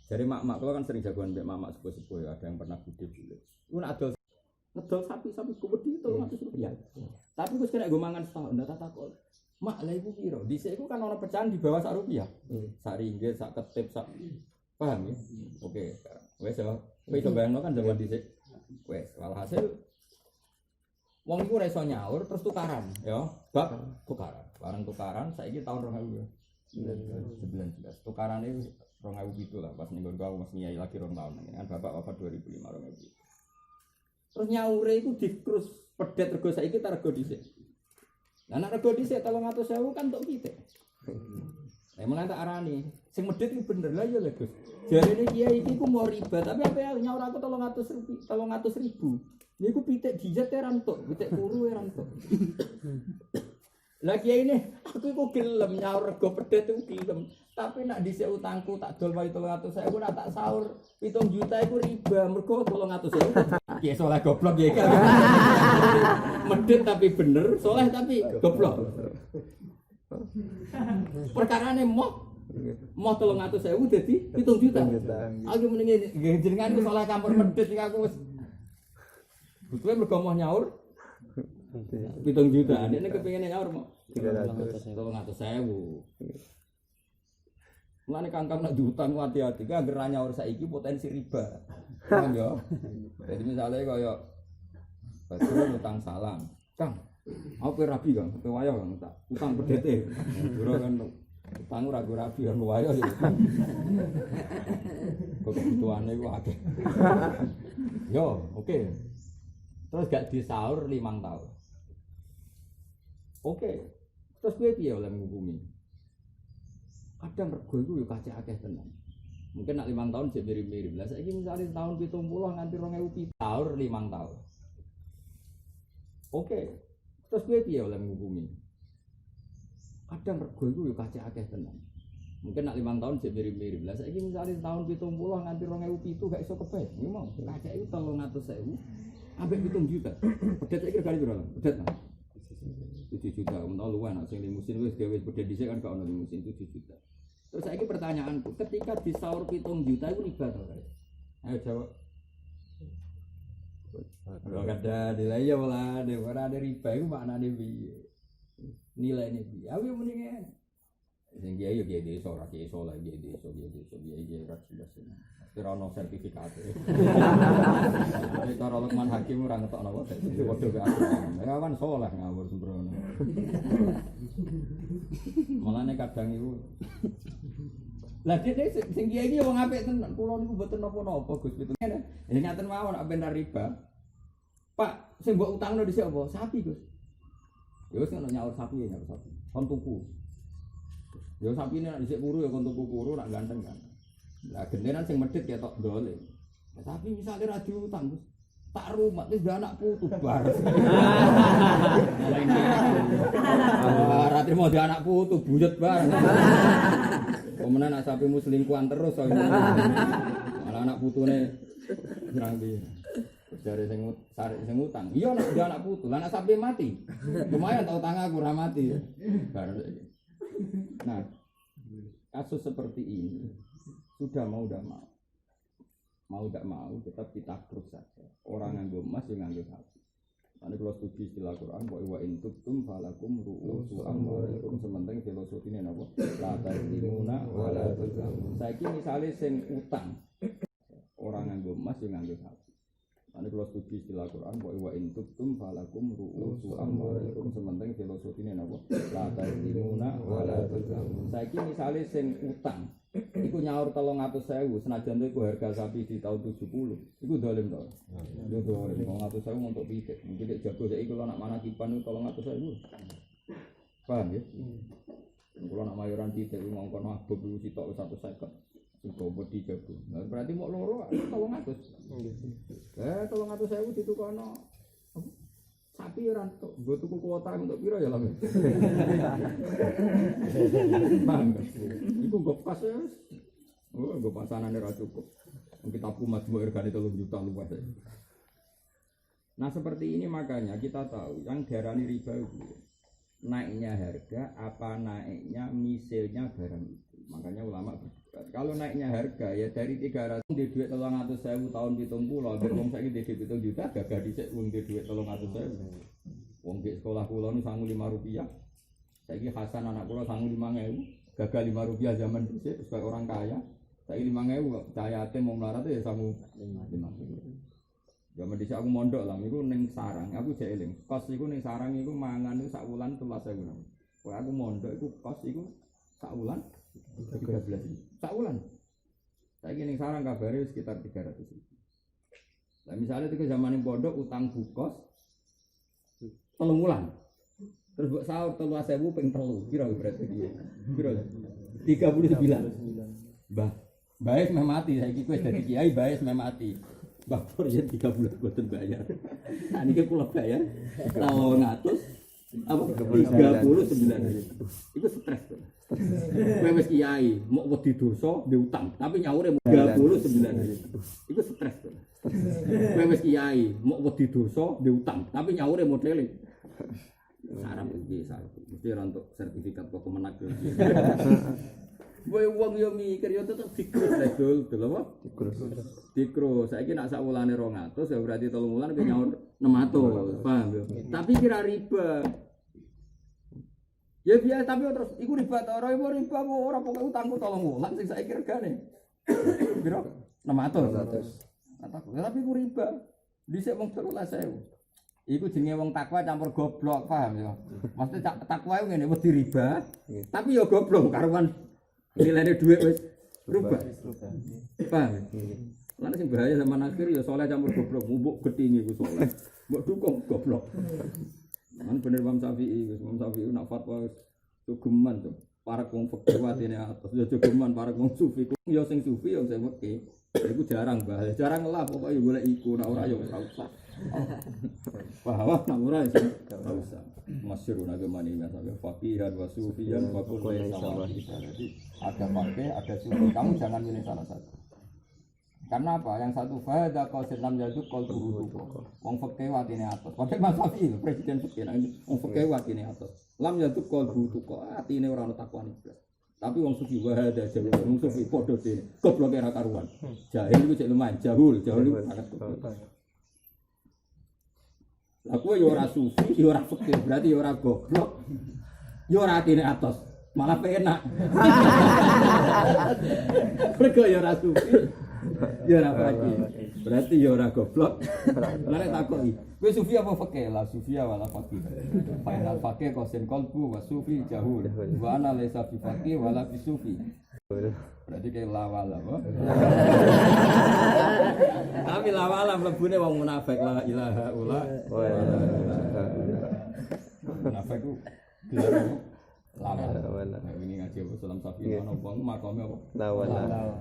Jadi mak-mak kula kan sering jagoan mbek mak-mak sepuh-sepuh ya, ada yang pernah budhe bulet. Iku nek adol ngedol sapi-sapi kuwedi 300 rupiah. Tapi wis kena go mangan setahun ndak tak takon. Mak lha iku piro? Dhisik iku kan ana pecahan di bawah Rp1. Sak ringgit, sak ketip, sak paham ya? Oke. Wes ya. Kowe iso bayangno kan zaman dhisik. Wes, walhasil wong iku ora iso nyaur terus tukaran, ya. Bab tukaran. Barang tukaran saiki tahun 2019. Tukarane 2007 lah pas ning nggon Mas Nyai lagi 2 tahun. Kan bapak wafat 2005 2007. Terus nyaure iku dikrus pedet rego saiki ta rego dhisik. Lah nek rego dhisik 300.000 kan tok pitik. Emang tak arani, sing medhit iki bener lah ya lho Gus. Jarene kiai iki ku mau riba, tapi apa ya nyaur aku 300.000. Niku pitik dijet e rantuk, pitik kuru e rantuk. Lah kiai ini aku iku gelem nyaur rego pedhet iku gelem, tapi nak dhisik utangku tak dol wae 300.000 nak tak sahur 7 juta iku riba mergo 300.000. Kiai soleh goblok ya kan. Medhit tapi bener, soleh tapi goblok. Perkarane moh 300.000 dadi 7 juta. Aku mendinge jenengan ku soleh campur medhit iki aku wis butuhe mergo moh nyaur 7 juta. Dekne kepengine nyaur mau 300.000. Mulane kangkang nak diutang hati-hati, kan anggere nyaur saiki potensi riba. Paham ya? Jadi misalnya kaya Badrun utang salam, Kang, aku rabi Kang, kowe wayah Kang tak utang pedete. Ora kan utang ora rabi kan wayah ya. Kok kebutuhane ku akeh. Yo, oke. Terus gak disaur 5 tahun. Oke. Terus kowe piye oleh ngukumi? Kadang rego iku yo kacek akeh tenan. Mungkin nak 5 tahun sik mirip-mirip. Lah saiki misale tahun 70 nganti 2000 taur 5 tahun. Oke. Terus kowe piye oleh ngukumi? Kadang rego iku yo kacek akeh tenan. Mungkin nak 5 tahun sik mirip-mirip. Lah saiki misale tahun 70 nganti 2007 gak iso kepet. Iki mau kacek iku 300.000 ambek 7 juta. Pedet iki regane piro? Pedet. 7 juta. Menawa luwih nak sing limusin wis dhewe pedet dhisik kan gak ono limusin 7 juta. Terus saiki pertanyaanku, ketika disaur 7 juta itu riba to, Guys? Ayo jawab. Kalau ada nilai ya malah ada riba itu maknane piye? Nilainya piye? Aku mendingan sing kiai yo kiai desa ora kiai saleh kiai desa kiai ora jelas. Ora ono sertifikat. Nek karo Lukman Hakim ora ngetokno apa padha karo aku. Ya kan saleh ngawur sembrono. Mulane kadang iku lah dene sing kiai iki wong apik tenan. Kula niku mboten napa-napa Gus Pitung. Ya ngaten mawon nek ben riba. Pak, sing mbok utangno dhisik apa? Sapi, Gus. Ya wis ngono nyaur sapi ya nyaur sapi. Kon tuku. Ya sapine nek dhisik kuru ya kon tuku kuru nak ganteng kan. Lah genderan sing medhit ketok ndole. Tapi misale ra diutang, Gus. Tak rumah wis anak putu bar. Ora trimo di anak putu buyut bar. Pemenan nak sapi muslingkuan terus malah anak putune pirang piye. Jare sing utang. Iya nek dia anak putu, lah anak sapi mati. Lumayan tau utang aku ora mati. Bar iki. Nah, kasus seperti ini sudah mau tidak mau tetap kita terus saja. Orang nganggo emas yang nganggo sapi. Nanti kalau studi istilah Quran, bahwa intukum falakum ru'usu amwalikum sementing filosofine napa? La tazlimuna wa la tuzlamun. Saiki misale sing utang orang nganggo emas yang nganggo sapi. Nanti kalau studi istilah Quran, bahwa intukum falakum ru'usu amwalikum sementing filosofine napa? La tazlimuna wa la tuzlamun. Saiki misale sing utang iku nyaur 300.000 senajan iku harga sapi di tahun 70 iku dolim to. Yo dolim 300.000 untuk pitik. Pitik jago saiki kula nak manakipan 300.000. Paham ya? Kula nak mayoran pitik ngongkon mabuk iku sitok 150. Iku wedi jago. Nah, berarti mok loro 300. 300.000 ditukono. Sapi ora entuk, nggo tuku kuota untuk piro ya lho. Bang. Iku nggo pas ya wis. Oh, nggo pasanane ora cukup. Kita kumat mbok regane 3 juta luwes. Nah, seperti ini makanya kita tahu yang diarani riba itu naiknya harga apa naiknya misilnya barang itu. Makanya ulama berdebat. Kalau naiknya harga ya dari 300 di duit 300.000 tahun 70, wong saiki di duit 7 juta gagah dhisik wong di duit 300.000. Wong di sekolah kula nu sangu Rp5. Saiki Hasan anak kula sangu 5.000. Gagal Rp5 zaman dhisik sebagai orang kaya. Saiki 5.000 kok cahayate mau melarat ya sangu 5.000. Zaman dhisik aku mondok lah niku ning sarang. Aku jek eling. Kos iku ning sarang iku mangan iku sak wulan 13.000. Kok aku mondok iku kos iku sak wulan 13.000. Sak wulan. Saiki ning sarang kabare sekitar 300.000. Lah misalnya itu zaman ning pondok utang bukos 3 wulan. Terus mbok sahur 13.000 ping 3. Piro berarti iki? Piro? 39. Baes meh mati saiki wis dadi kiai baes meh mati. Mbah Pur yen 3 bulan boten bayar. Nah niki kula bayar 200 apa 39.000. Iku stres to. Kowe wis kiai, mok wedi dosa diutang, tapi nyaure 39.000. Iku stres to. Kowe wis kiai, mok wedi dosa diutang, tapi nyaure modele sarap iki sarap. Mesti ora entuk sertifikat kok kemenak. Kowe wong yo mikir yo tetep dikrus lek dol apa? Dikrus. Saiki nak sak wulane 200 ya berarti 3 wulan ki nyaur 600. Paham yo. Tapi kira riba. Ya biasa tapi terus iku riba ta ora riba ora pokoke utangku 3 wulan sing saiki regane. Piro? 600. Tapi iku riba. Dhisik wong 13.000. Iku jenenge wong takwa campur goblok, paham ya? Maksud takwa iku ngene wedi riba, tapi ya goblok karuan nilainya duit wis rubah. Paham? Lan sing bahaya zaman akhir ya saleh campur goblok, mbok gedhinge iku saleh. Mbok dukung goblok. Kan bener Imam Syafi'i, Imam Syafi'i nak fatwa jogeman to. Para wong fikih watine atus, ya jogeman para wong sufi. Ya sing sufi ya sing fikih. Iku jarang bahaya, jarang lah pokoke yo golek iku nek ora yo ora usah. Wah, nak ora iso. Ora usah. Masyhur agama ini sampai faqihan wa sufiyan wa kullu sama. Jadi ada fakih, ada sufi. Kamu jangan milih salah satu. Karena apa? Yang satu fahada qasid lam yaduk qal turutu. Wong fakih watine atas. Padahal Mas Safi presiden fakih nang wong fakih watine atas. Lam yaduk qal turutu kok atine ora ono takwane. Tapi wong sufi wahada jauh, wong sufi padha dene. Goblok ora karuan. Jahil iku cek lumayan, jahul iku sangat goblok. Lah kowe yo ora sufi, yo ora fikih, berarti yo ora goblok. Yo ora atine atos, malah penak. Mergo yo ora sufi, yo ora fikih. Berarti yo ora goblok. Lah nek takoki, kowe sufi apa fikih? La sufi wala fikih. Fa inal fikih qasin qalbu wa sufi jahul. Wa ana laysa fi fikih wala fi sufi. Berarti kayak lawala apa? Tapi lawala mlebune wong munafik la ilaha illa munafik ku gelar lawala. Ini ngaji Salam Safi ono wong makome apa? Lawala.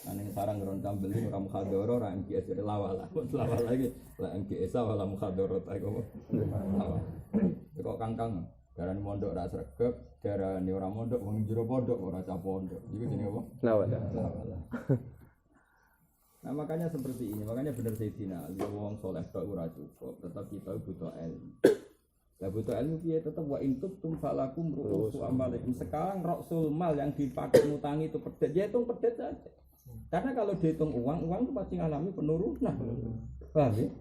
Ane sarang ngron tambeli ora mukhadara ora MGS lawala. Lawala iki la MGS wala mukhadara ta iku. Lawala. Kok kangkang darane mondok ra sregep, darane ora mondok wong jero pondok ora cah pondok. Iku jenenge apa? Lawala. Nah makanya seperti ini, makanya benar Sayyidina Ali wong saleh tok ora cukup, tetap kita butuh ilmu. Lah butuh ilmu piye tetap wa intub tum falakum ru'usu amalikum. Sekarang rasul mal yang dipakai ngutangi itu pedet, ya hitung pedet saja. Karena kalau dihitung uang itu pasti ngalami penurunan. Paham ya?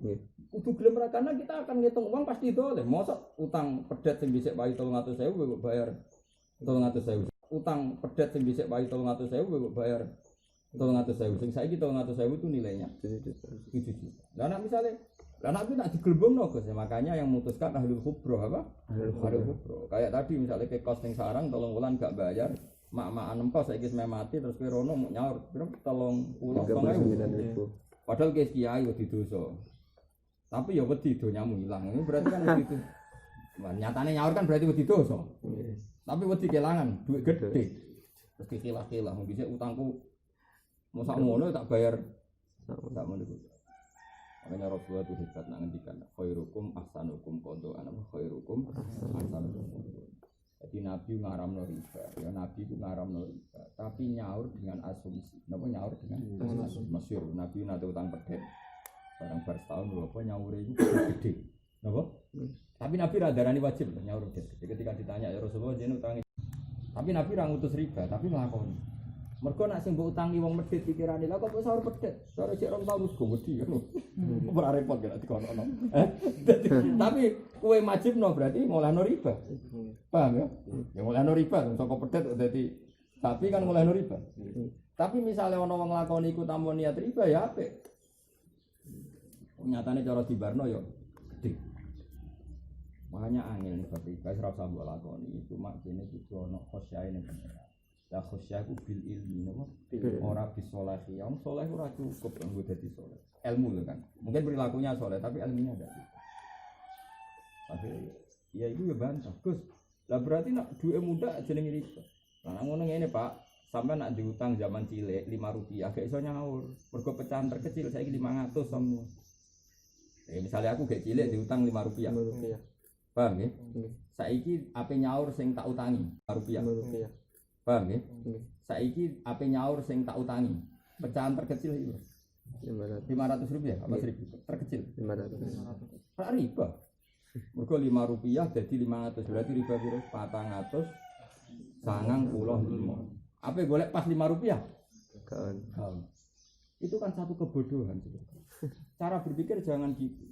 Kudu gelem ra karena kita akan ngitung uang pasti dolen. Mosok utang pedet sing dhisik bayi 300.000 kok bayar 300.000. Utang pedet sing dhisik bayi 300.000 kok bayar 300.000. Sing saiki 300.000 itu nilainya 7 juta. Lah nek misale anak itu nak digelembungno Gus, makanya yang memutuskan ahlul khubro apa? Ahlul khubro. Kayak tadi misalnya ke kos ning sarang 3 wulan gak bayar, mak-makan empos saiki wis mati terus kowe rono mau nyaur, piro 30.000. Padahal ke kiai wedi dosa. Tapi ya wedi donyamu ilang. Ini berarti kan begitu. Nyatane nyaur kan berarti wedi dosa. Tapi wedi kelangan duit gede. Terus dikilah-kilah wong dhisik utangku mosok ngono tak bayar. Tak mau niku. Makanya Rasulullah itu hebat nak ngendikan khairukum ahsanukum qada'an wa khairukum ahsanukum. Jadi Nabi ngaramno riba, ya Nabi ku ngaramno riba, tapi nyaur dengan asumsi. Napa nyaur dengan asumsi? Masyhur Nabi nate utang pedet. Barang bar setahun berapa nyaure itu gede. Napa? Tapi Nabi ra darani wajib nyaur gede. Ketika ditanya ya Rasulullah jeneng utangi. Tapi Nabi ra ngutus riba, tapi nglakoni. Mergo nek sing mbok utangi wong medhit pikirane lha kok sahur pedhet. Sahur cek 2 tahun wis go wedi ngono. Ora repot kena dikono. Tapi kowe majibno berarti ngolehno riba. Paham ya? Ya ngolehno riba saka pedhet dadi tapi kan ngolehno riba. Tapi misalnya ana wong nglakoni iku tanpa niat riba ya apik. Nyatane cara dibarno ya gede. Makanya angel nih berarti guys ora usah mbok lakoni cuma kene kudu ana khosyae ning pengen. La khosyaku bil ilmi napa? Ora bisolahi. Wong saleh ora cukup kanggo dadi saleh. Ilmu lho kan. Mungkin perilakunya saleh tapi ilmunya enggak. Tapi ya itu ya bantah. Gus, lah berarti nak duwe muda jenenge riba. Lah ngono ngene, Pak. Sampai nak diutang zaman cilik 5 rupiah gak iso nyaur. Mergo pecahan terkecil saiki 500 semua. Ya misalnya aku gak cilik diutang 5 rupiah. Paham ya? Saiki ape nyaur sing tak utangi 5 rupiah. Paham ya? Saiki ape nyaur sing tak utangi. Pecahan terkecil itu 500 rupiah apa 1000? Terkecil 500. Pak riba. Mergo 5 rupiah jadi 500 berarti riba piro? 400 95. Apa golek pas 5 rupiah? Kan. Itu kan satu kebodohan. Cara berpikir jangan gitu.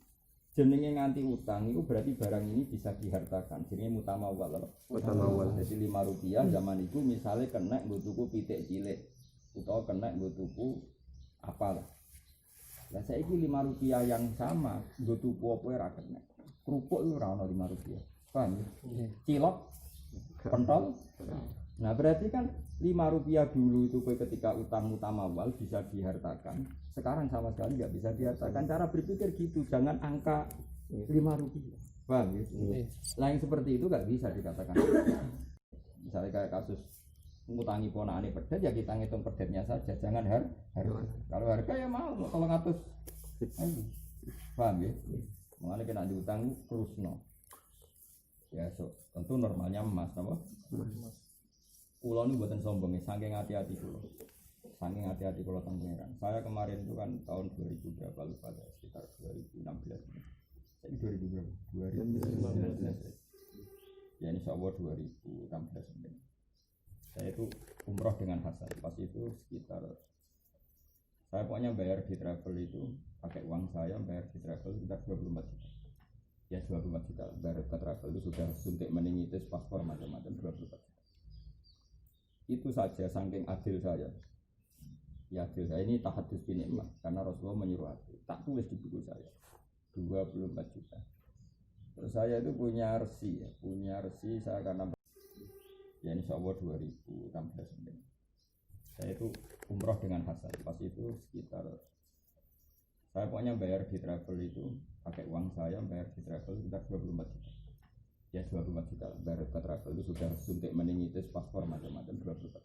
Jenenge nganti utang itu berarti barang ini bisa dihartakan. Jenenge mutamawal. Mutamawal. Jadi 5 rupiah zaman itu misalnya kena nggo tuku pitik cilik utawa kena nggo tuku apalah. Lah saiki 5 rupiah yang sama nggo tuku apa ora kena. Kerupuk itu ora ono 5 rupiah. Paham? Cilok pentol. Nah berarti kan 5 rupiah dulu itu ketika utang mutamawal bisa dihartakan. Sekarang sama sekali nggak bisa dihartakan. Cara berpikir gitu, jangan angka 5 rupiah. Paham ya? Lain seperti itu nggak bisa dikatakan. Misalnya kayak kasus ngutangi ponakane pedhet ya kita ngitung pedhetnya saja, jangan harga. Kalau harga ya mau 300. Paham ya? Mengenai kena diutang terusno. Ya so, tentu normalnya emas, apa? Kulo ini buatan sombong ya, saking hati-hati kulo. Saking hati-hati kulo tentang pengeran. Saya kemarin itu kan tahun 2000 berapa lupa ya, sekitar 2016. Jadi 2000 berapa? 2019. Ya insya Allah 2016 mungkin. Saya itu umroh dengan hasil. Pas itu sekitar saya pokoknya bayar di travel itu pakai uang saya bayar di travel sekitar 24 juta. Ya 24 juta bayar ke travel itu sudah suntik meningitis paspor macam-macam 24 juta. Itu saja saking adil saya. Ya adil saya ini tahadus bin nikmat karena Rasulullah menyuruh adil. Tak tulis di buku saya 24 juta. Terus saya itu punya resi ya, saya karena ya insya Allah 2016 mungkin. Saya itu umroh dengan hasil. Pas itu sekitar saya pokoknya bayar di travel itu pakai uang saya bayar di travel sekitar 24 juta. Ya 24 juta bayar ke travel itu sudah suntik meningitis paspor macam-macam 24 juta.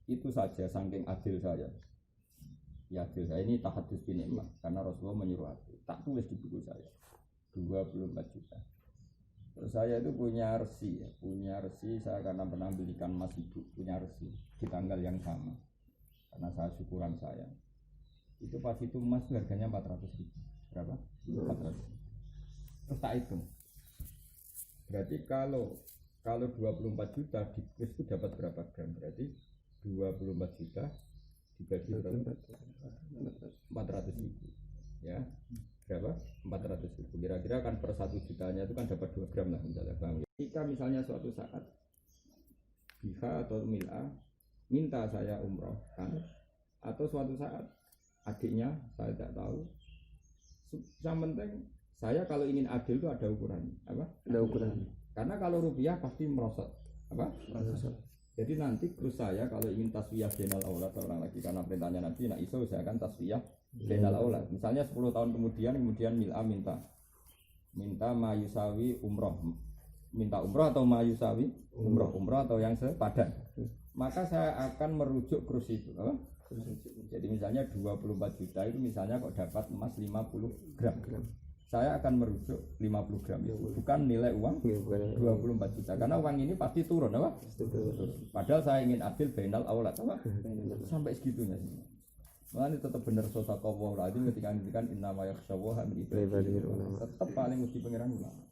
Itu saja saking adil saya. Ya adil saya ini tahadus bin nikmat karena Rasulullah menyuruh adil. Tak tulis di buku saya 24 juta. Terus saya itu punya resi ya, saya karena pernah belikan emas ibu, punya resi di tanggal yang sama. Karena saya syukuran saya. Itu pas itu emas harganya 400 ribu. Berapa? 400. Terus tak hitung. Berarti kalau 24 juta di kris itu dapat berapa gram? Berarti 24 juta dibagi berapa? 400 ribu. Ya. Berapa? 400 ribu. Kira-kira kan per 1 jutanya itu kan dapat 2 gram lah misalnya. Jika misalnya suatu saat Biha atau Mil'a minta saya umroh kan, atau suatu saat adiknya saya tidak tahu. Yang penting saya kalau ingin adil itu ada ukuran apa? Ada ukuran. Karena kalau rupiah pasti merosot apa? Merosot. Jadi nanti terus saya kalau ingin taswiyah benal aulad orang lagi karena perintahnya Nabi nak iso saya akan taswiyah benal aulad. Misalnya 10 tahun kemudian Mil'a minta mayusawi umroh. Minta umroh atau mayusawi umroh atau yang sepadan. Maka saya akan merujuk krus itu apa? Jadi misalnya 24 juta itu misalnya kok dapat emas 50 gram. Saya akan merujuk 50 gram itu bukan nilai uang 24 juta karena uang ini pasti turun apa? Padahal saya ingin adil bainal aulad apa? Sampai segitunya sih. Makanya tetap benar sosakawah lagi ketika ngendikan innama yakhsyawaha min ibadihi tetap paling mesti pangeran ulama.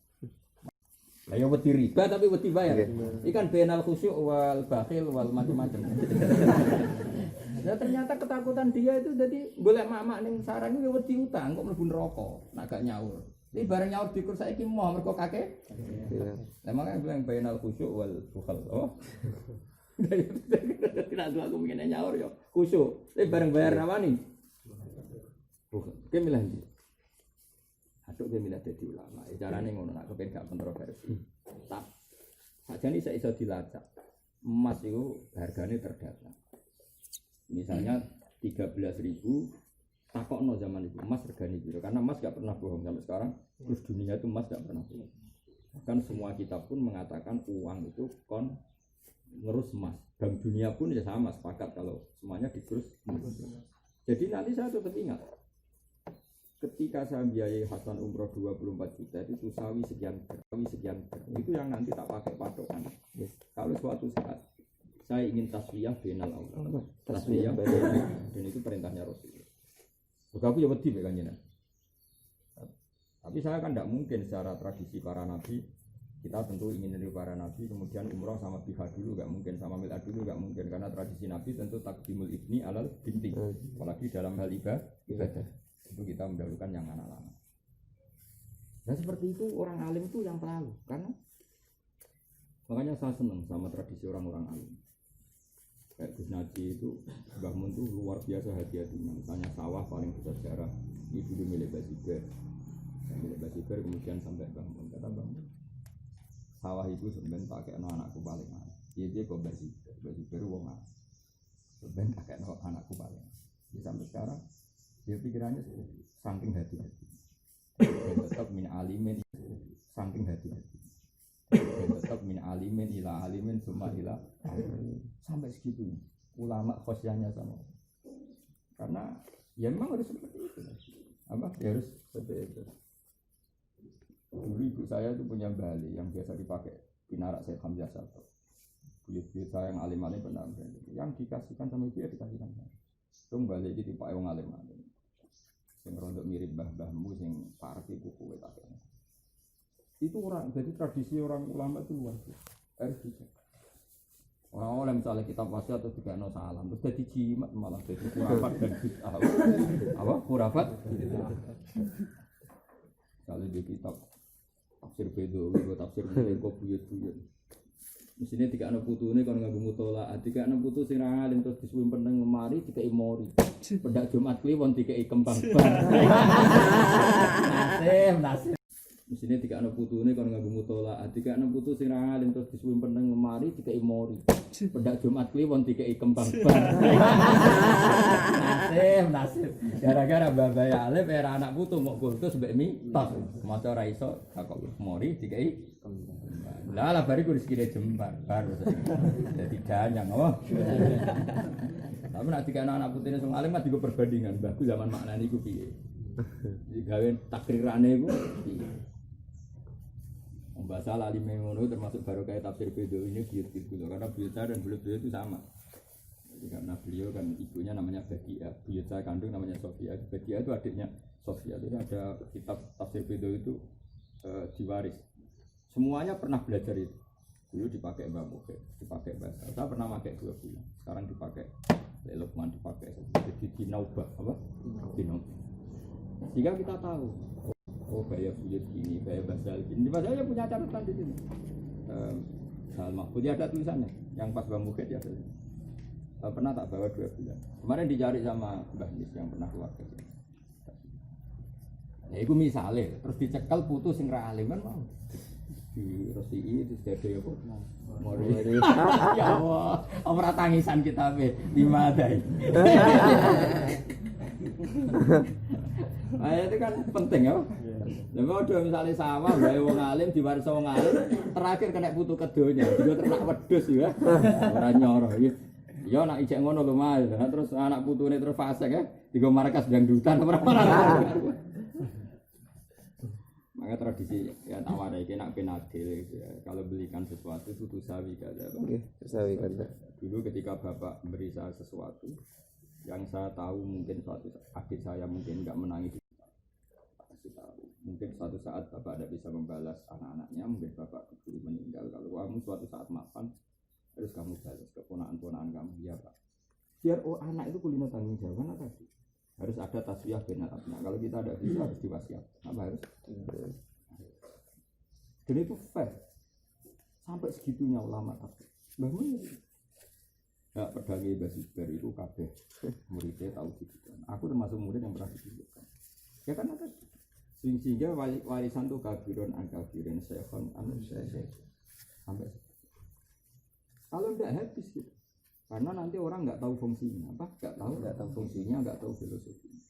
Ayo wedi riba tapi wedi bayar. Ikan benal khusyuk wal bakhil wal macam-macam. Ya ternyata ketakutan dia itu jadi golek mak-mak ning sarang iki wedi utang kok mlebu neraka, nak gak nyaur. Iki bareng nyaur dikur saiki moh mergo kakek. Lah makane bilang benal khusyuk wal bukhal. Oh. Tidak dua aku mungkin nyaur yo khusyuk. Tapi bareng bayar rawani. Bukan. Ki milih ndi? Atuk ki milih dadi ulama. Carane ngono nak kepen gak kontroversi. Tak sajane saya iso dilacak. Emas itu harganya terdata. Misalnya 13.000 takokno zaman itu emas regane piro? Karena emas gak pernah bohong sampai sekarang. Terus dunia itu emas gak pernah bohong. Kan semua kitab pun mengatakan uang itu ngerus emas. Bank dunia pun ya sama sepakat kalau semuanya dikurus emas. Jadi nanti saya tetap ingat ketika saya biayai Hasan umroh 24 juta itu sawi sekian itu yang nanti tak pakai patokan. Kalau suatu saat saya ingin taswiyah benal Allah, taswiyah dan itu perintahnya Rasul. Aku ya wedi mek kanjeng. Tapi saya kan tidak mungkin secara tradisi para nabi. Kita tentu ingin meniru para nabi, kemudian umroh sama pihak dulu gak mungkin, sama milad dulu gak mungkin, karena tradisi nabi tentu takdimul ibni alal binti, apalagi dalam hal ibadah itu kita mendahulukan yang anak-anak. Dan seperti itu orang alim itu yang tahu, karena makanya saya senang sama tradisi orang-orang alim. Kayak Gus Naji itu, Mbah Mun itu luar biasa hati-hatinya, misalnya sawah paling besar sejarah, ini dulu milik Basiber, kemudian sampai Mbah Mun, kata Mbah Mun. Sawah itu sebenarnya tak kayak anakku paling anak. Dia kok Basiber wong anak. Sebenarnya tak kayak anakku paling. Jadi sampai sekarang dia pikirannya saking hati-hati. Dan tetap min alimin saking hati-hati. Dan tetap min alimin ila alimin summa ila sampai segitu. Ulama khosyahnya sama. Karena ya memang harus seperti itu. Apa? Ya harus seperti itu. Dulu ibu saya itu punya bali yang biasa dipakai pinarak Syekh Hamzah Syato. Buyut-buyut saya yang alim-alim benar yang dikasihkan sama ibu ya dikasihkan sama. Tung bali itu dipakai orang alim-alim. Yang rontok mirip mbah-mbahmu yang parki kuku wetake. Itu orang jadi tradisi orang ulama itu luar biasa. Harus dicek. Orang-orang misalnya kitab wasiat atau tiga no salam terus jadi jimat malah jadi kurafat dan bid'ah. Apa? Kurafat. Kalau di kitab tafsir Bedawi, tafsir kok buyut-buyut. Mesine dikakno putune kon nganggo mutolak, dikakno putu sing ra alim terus disuwun peneng lemari dikeki mori. Pendak Jumat kliwon dikeki kembang bar. Nasib. Mesine dikakno putune kon nganggo mutolak, dikakno putu sing ra alim terus disuwun peneng lemari dikeki mori. Pendak Jumat kliwon dikeki kembang bar. Nasib. Gara-gara babai alim era anak putu mok kultus mbek mitos. Maca ra iso takok mori dikeki lah bariku rezekine jembar baru jadi ganyang apa tapi nek dikene anak putune sing alim mah digo perbandingan mbahku zaman maknane iku piye digawe takrirane iku piye bahasa alim ngono termasuk baru kayak tafsir Bedawi ini buyut-buyut kula karena buyut saya dan beliau itu sama jadi karena beliau kan ibunya namanya Badia buyut saya kandung namanya Sofia Badia itu adiknya Sofia jadi ada kitab tafsir Bedawi itu diwaris. Semuanya pernah belajar itu. Dulu dipakai Mbak Mufid, dipakai bahasa. Saya pernah pakai 2 bulan. Sekarang dipakai Lukman dipakai. Jadi dinaubah apa? Dinaubah. Sehingga kita tahu. Oh gaya buyut ini, gaya bahasa ini. Bahasa saya punya catatan di sini. Hal Mahfud ada tulisannya. Yang pas Mbak Mufid ya. Pernah tak bawa 2 bulan. Kemarin dicari sama Mbah Nis yang pernah keluar ke sini. Ya itu misalnya, terus dicekal putus sing ra alim kan mau. Di Rosi itu sudah ada ya kok mori ya Allah ora tangisan kita be lima dai itu kan penting ya lha ada misalnya sama gawe wong alim diwaris wong alim terakhir kena putu kedonya juga ternak wedhus ya ora nyoro ya nak ijek ngono lho Mas terus anak putune terus fasik ya digo markas dangdutan ora maka tradisi ya tawarai kena penadil gitu ya. Kalau belikan sesuatu itu tusawi kada. Oke, tusawi kada. Dulu ketika Bapak beri saya sesuatu yang saya tahu mungkin suatu adik saya mungkin enggak menangis. Kasih tahu. Mungkin suatu saat bapak tidak bisa membalas anak-anaknya, mungkin bapak keburu meninggal. Kalau kamu suatu saat maafkan, harus kamu balas keponakan-ponakan kamu, ya pak. Biar anak itu kulino tanggung jawab, karena tadi harus ada taswiyah benar. Kalau kita ada bisa harus diwasiatkan. Apa harus? Dan itu fair. Sampai segitunya ulama tapi bangun. Ya pedangi Basisber itu kabeh muridnya tahu gitu kan. Aku termasuk murid yang pernah ditunjukkan. Ya karena tadi sehingga warisan tuh kabiron angkabirin sehon saya sampai kalau tidak habis gitu. Karena nanti orang nggak tahu fungsinya apa? Nggak tahu fungsinya, nggak tahu filosofinya.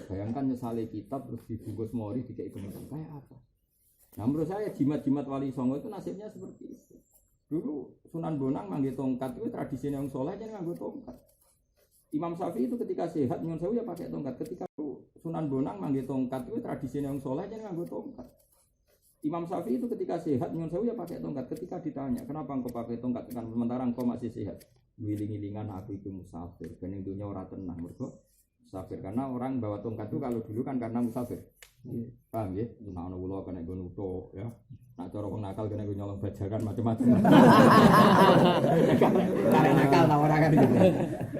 Bayangkan misalnya kitab terus dibungkus mori dikei penutup kayak apa? Nah menurut saya jimat-jimat wali songo itu nasibnya seperti itu. Dulu Sunan Bonang nganggo tongkat itu tradisi yang soleh aja nganggo tongkat. Imam Syafi'i itu ketika sehat nyuwun sewu ya pakai tongkat. Ketika Sunan Bonang nganggo tongkat itu tradisi yang soleh aja nganggo tongkat. Imam Syafi'i itu ketika sehat nyuwun sewu ya pakai tongkat. Ketika ditanya kenapa engkau pakai tongkat kan sementara engkau masih sehat. Wiling-wilingan aku itu musafir. Bening dunya ora tenang mergo musafir karena orang bawa tongkat itu kalau dulu kan karena musafir. Paham ya? Nah, ono kena nggo nutuk ya. Nak cara wong nakal kena nggo nyolong bajakan macam-macam. Karena nakal ta ora kan gitu.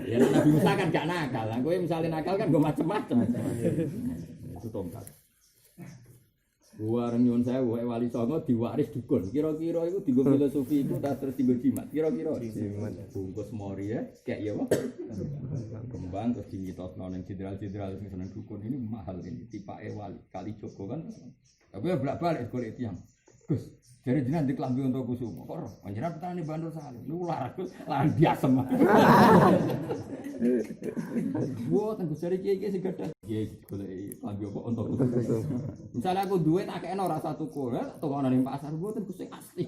Ya Nabi Musa kan gak nakal. Lah kowe misalnya nakal kan nggo macam-macam. Itu tongkat. Gua nyuwun sewu wali songo diwaris dukun. Kira-kira iku dienggo filosofi iku ta terus dienggo jimat. Kira-kira jimat bungkus mori ya. Kayak ya wae. Kembang terus ditosno ning jenderal-jenderal sing seneng dukun ini mahal ini tipake wali kali Joko kan. Tapi ya bolak-balik golek tiyang. Gus, jare jenengan di klambi untuk kusuma. Kok panjenengan petani Bandul Salim. Nular Gus, lan biasa mah. Wo teng Gus jare kiye-kiye sing gadah. Kiye golek klambi apa untuk kusuma. Misalnya aku duit akeh ora satu tuku, tukokno ning pasar mboten Gus sing asli.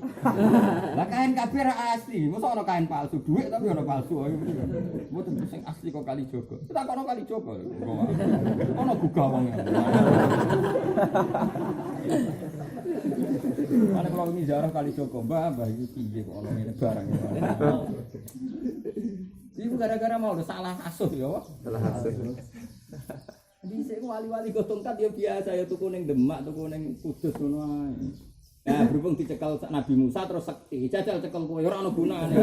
Lah kain kabeh ra asli, mosok ana kain palsu, duit tapi ana palsu. Mboten Gus sing asli kok kali Joko. Kita kono kali Joko. Ono buga wong. Karena kalau ini jarang kali Joko, mbah itu piye kok ono ngene barang. Iku gara-gara mau udah salah asuh ya, salah asuh. Dhisik wali-wali go tongkat ya biasa ya tuku ning Demak, tuku ning Kudus ngono ae. Nah, berhubung dicekel Nabi Musa terus sekti, jajal cekel kowe ora ono gunane.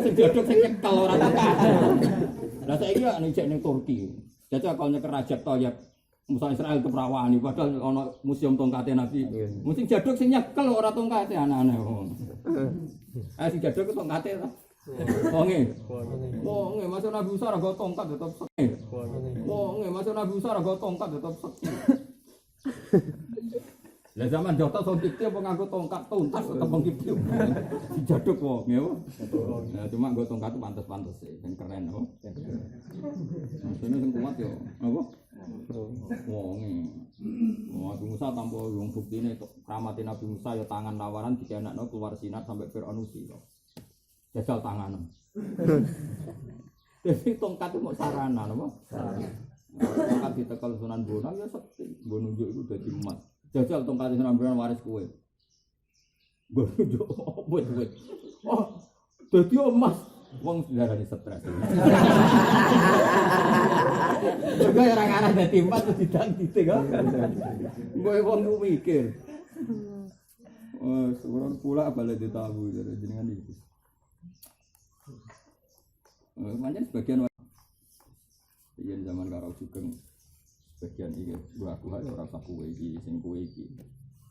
Sing jodhok sing nyekel ora tak. Lah saiki ya ning Turki. Jajal kalau nyeker Rajab Thayyib Musa Israel keprawani padahal ana museum tongkate Nabi. Mesti jaduk sing nyekel ora tongkate aneh-aneh. Ah sing jaduk tongkate ta. Wonge. Wonge masuk Nabi Musa ora go tongkat tetep sekti. Wonge masuk Nabi Musa ora go tongkat tetep sekti. Lah zaman Jota songkite apa nganggo tongkat tuntas tetep ngikip. Dijaduk wonge. Nah cuma nggo tongkat itu pantes-pantes sing keren apa. Sing kuat yo apa? Wonge. Nabi Musa tanpa wong buktine kramate Nabi Musa ya tangan lawaran dikenakno keluar sinar sampai Firaun usi. Jajal tangan. Jadi tongkat itu mau sarana napa? Sarana. Tongkat ditekel Sunan Bonang ya sekti. Nggo nunjuk iku dadi emas. Jajal tongkat Sunan Bonang waris kowe. Nggo nunjuk opo kowe. Oh, dadi emas. Wong darane stres. Juga orang arah dadi empat terus didang-dite kok. Kowe wong ku mikir. Oh, seorang pula balik ditabu jenengan iki. Pancen sebagian yen zaman karo Sugeng sebagian iki gua aku ora usah kowe iki sing kowe iki.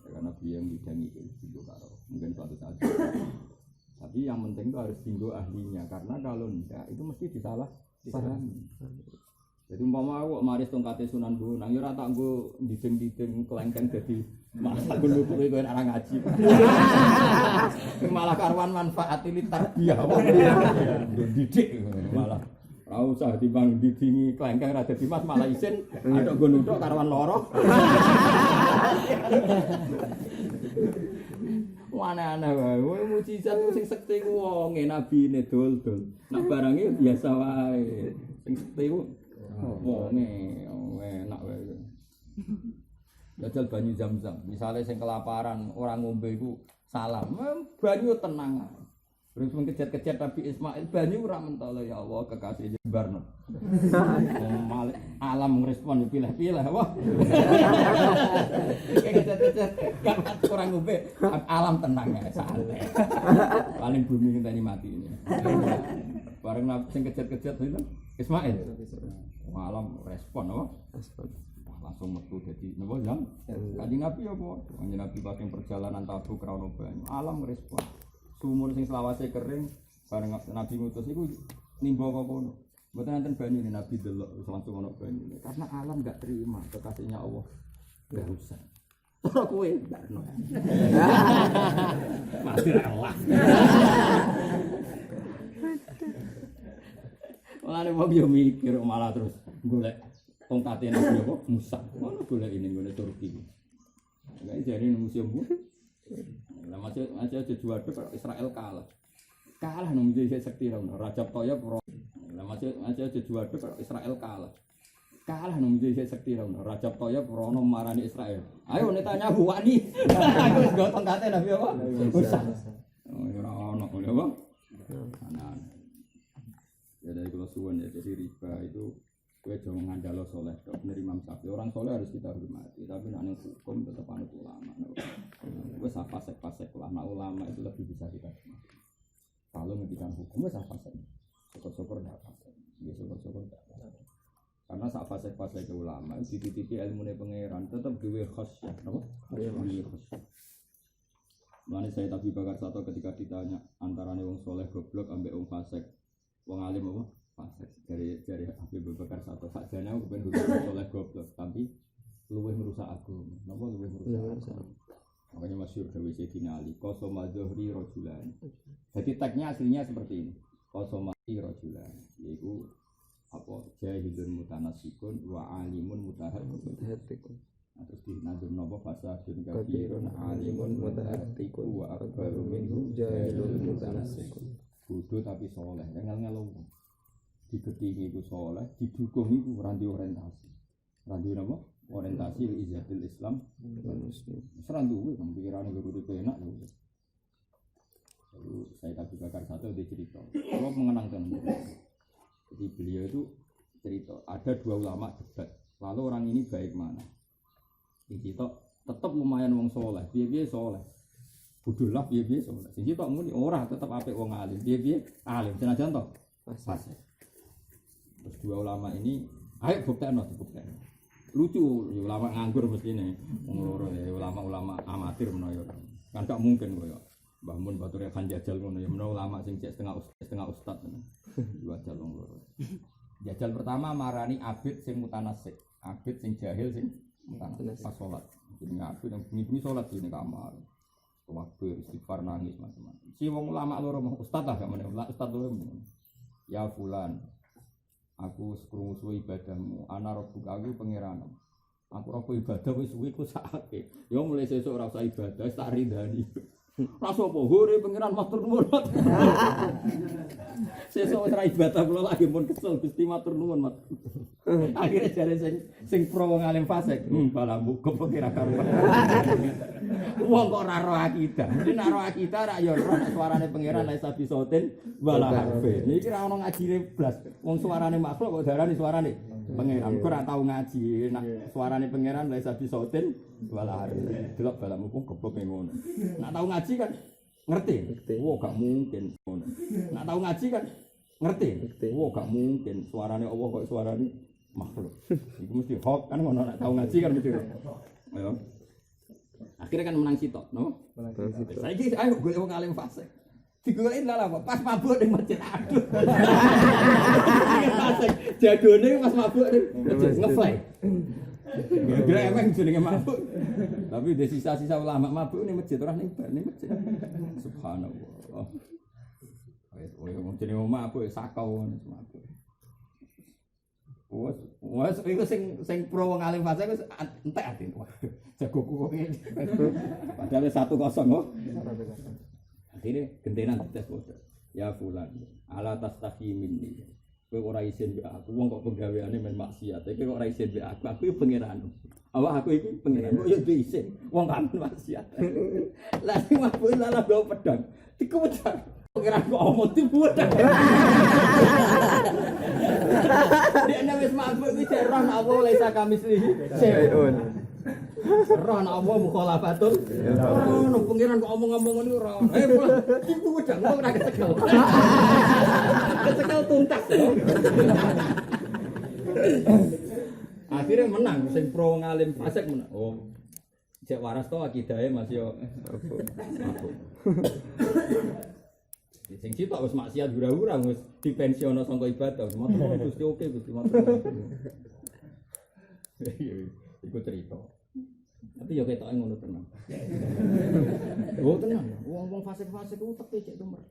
Karena biyen bidangi iki karo mungkin suatu saat. Tapi yang penting itu harus tinggal ahlinya karena kalau enggak itu mesti disalah pahami. Jadi umpama aku maris tongkate Sunan Bonang ya ora tak nggo diding-diding kelengkeng dadi malah kulo kowe ora ngaji. Malah karwan manfaat ini tarbiyah. Didik malah ora usah timbang didingi kelengkeng ra dadi mas malah isin ada nggo nuthuk karwan loro. Aneh-aneh wae, mujizat sing sekti ku wonge nabine dol-dol. Nak barange biasa wae. Sing sekti ku wonge enak wae. Jajal banyu Zam-Zam. Misale sing kelaparan ora ngombe iku salam, banyu tenang. Berhubung kejar-kejar Nabi Ismail banyu ora mentolo ya Allah kekasih Barno. Malik alam ngrespon pilih-pilih wah. Kejar-kejar gak kurang ngombe alam tenang ya santai. Paling bumi ngenteni mati ini. Bareng Nabi sing kejar-kejar itu Ismail. Alam respon apa? Respon. Langsung metu dadi napa yang kanjeng Nabi apa? Kanjeng Nabi pakai perjalanan Tabuk krana banyu. Alam ngrespon. Sumur sing selawase kering bareng Nabi ngutus iku nimba kok kono. Mboten nanten banyu Nabi delok langsung ono banyu. Karena alam enggak terima kekasihnya Allah. Enggak usah. Ora kowe enggak ono. Mati Allah. Mulane wong yo mikir malah terus golek tongkate Nabi apa Musa. Ono golek ini ngene Turki. Enggak jare museum bu. Lah masih aja juara kalau Israel kalah. Kalah nang menjadi sekti Rajab Thayyib. Lah masih aja juara kalau Israel kalah. Kalah nang menjadi sekti Rajab Thayyib rono marani Israel. Ayo netanya wani. Aku wis gotong kate Nabi apa? Musa. Oh ora ono kok apa? Anan. Ya dari kalau suwon ya jadi riba itu kowe jangan ngandalo soleh, bener Imam Syafi'i. Orang soleh harus kita hormati, tapi nek nang hukum tetap anut ulama. Wes fasik-fasik ulama itu lebih bisa kita. Kalau ngendikan hukum wes fasik. Syukur-syukur enggak fasik. Ya syukur-syukur enggak. Karena sak fasik-fasik ulama dititipi ilmune pangeran tetap duwe khasyah, napa? Duwe khasyah. Mulane saya Abu Bakar satu ketika ditanya antarane wong soleh goblok ambek wong fasik. Wong alim apa? Fasik dari Abu Bakar satu sakjane aku ben soleh goblok tapi luwih merusak aku. Napa luwih merusak? Makanya masyhur dari Sayyidina Ali, qasama zuhri rajulan. Jadi tagnya aslinya seperti ini. Qasama rajulan yaitu apa? Jahilun mutanassikun wa alimun mutahattikun. Terus di nazum napa fasadun kabirun alimun mutahattikun wa akbaru minhu jahilun mutanassikun. Bodoh tapi soleh, ngel-ngel wong. Digedhingi iku soleh, didukung iku ora ndek orientasi. Ora ndek napa? Orientasi izatul Islam dan Muslim. Ora duwe kan pikirane urip enak lho. Lalu saya Abu Bakar satu dia cerita. Kalau mengenang tentang jadi beliau itu cerita ada dua ulama debat. Lalu orang ini baik mana? Di kita tetap lumayan wong soleh, biye soleh. Budullah biye soleh. Sing kita muni ora tetap apik wong alim, biye alim. Senajan to fase. Terus dua ulama ini, ayo buktekno. Lucu, ulama nganggur mestine. Wong loro ya ulama-ulama amatir menawa kan gak mungkin koyo Mbah Mun bature kan jajal ngono ya menawa ulama sing cek setengah ustad ngono. Jajal wong loro. Jajal pertama marani abid sing mutanasik, abid sing jahil sing mutanasik pas salat. Jadi ngabid yang bengi-bengi salat di kamar. Waktu istighfar nangis macam-macam. Si wong ulama loro ustad lah gak meneh ustad loro. Ya fulan, aku krungu suwe ibadahmu, ana robbuka aku pangeranmu. Aku ora ibadah wis suwe ku sakake. Ya mulai sesuk ora usah ibadah, tak ridani. Ora sapa hore pangeran matur nuwun. Sesuk ora ibadah kula lagi pun kesel Gusti matur nuwun, Mat. Akhire jare sing pro wong alim fasik, balamu kepikir karuan. Wong kok ora ro akidah. Nek ro akidah ra ya ro suarane pangeran la sabi soten wala harfe. Niki ra ono ngajine blas. Wong suarane makhluk kok darani suarane pangeran. Kok ora tau ngaji. Nek suarane pangeran la sabi soten wala harfe. Delok balamu kok goblok ngono. Nek tau ngaji kan ngerti. Wah gak mungkin ngono. Nek tau ngaji kan ngerti. Wah gak mungkin suarane Allah kok suarane makhluk. Iku mesti hok kan ngono nek tau ngaji kan mesti. Ayo. Akhirnya kan menang sitok, no? Saiki ayo golek wong alim fasik. Digoleki lha apa? Pas mabuk ning masjid aduh. Fasik jagone pas mabuk ning masjid ngefly. Gara-gara emang jenenge mabuk. Tapi ada sisa-sisa ulama mabuk ning masjid ora ning bar ning masjid. Subhanallah. Wong jenenge mabuk sakau ngono mabuk. Wes iku sing pro wong alim fasik wis entek ati. Jagoku kok ngene. Padahal 1-0 kok. Akhire gentenan tes foto. Ya fulan, ala tastahi minni. Kowe ora isin mbek aku, wong kok penggaweane men maksiat. Iki kok ora isin mbek aku iki pangeran. Awak aku iki pangeran. Kok yo diisin. Wong kan maksiat. Lah sing mabuk lalah gawe pedang. Dikewedak. Pengiran kok omong timbul. Dia ana wis mabuk iki cek roh nak apa lesa kamisli. Seun. Roh nak apa mukhalafatul. Oh, pengiran kok omong-omong ngono ora. Pulang tipu wedang kok ora kecekel. Kecekel tuntas. Akhirnya menang sing pro ngalim fasik menang. Oh. Cek waras to akidahe Mas yo. Sing sitok wis maksiat hura-hura wis dipensiono saka ibadah. Matur Gusti oke Gusti matur. Iku cerita. Tapi yo ketoke ngono tenan. Oh tenan. Wong-wong fasik-fasik ku teke cek tumer.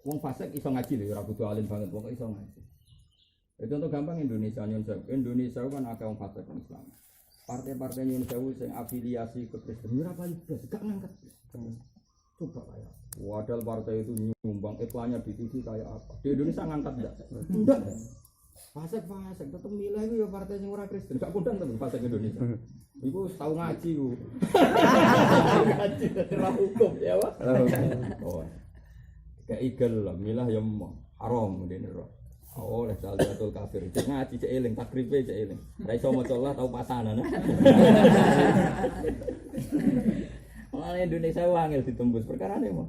Wong fasik iso ngaji lho ora kudu alim banget, pokoke iso ngaji. Itu contoh gampang Indonesia kan akeh wong fasik Islam. Partai-partai Nyun Sewu sing afiliasi ke Kristen ora paling blas, gak ngangkat. Coba kayak wadal partai itu nyumbang iklannya di TV kayak apa? Di Indonesia ngangkat enggak? Enggak. Fasik tetep milih itu ya partai sing ora Kristen. Gak kondang temen fasik Indonesia. Iku tau ngaji ku. Ngaji ora hukum ya, Pak. Oh. Kayak igel lah, milah ya haram ngene ro. Oh, oleh Saliatul Kafir. Cek ngaji cek eling, takrife cek eling. Ra iso maca Allah tau pasanan. Mulane Indonesia wangel ditembus perkarane mah.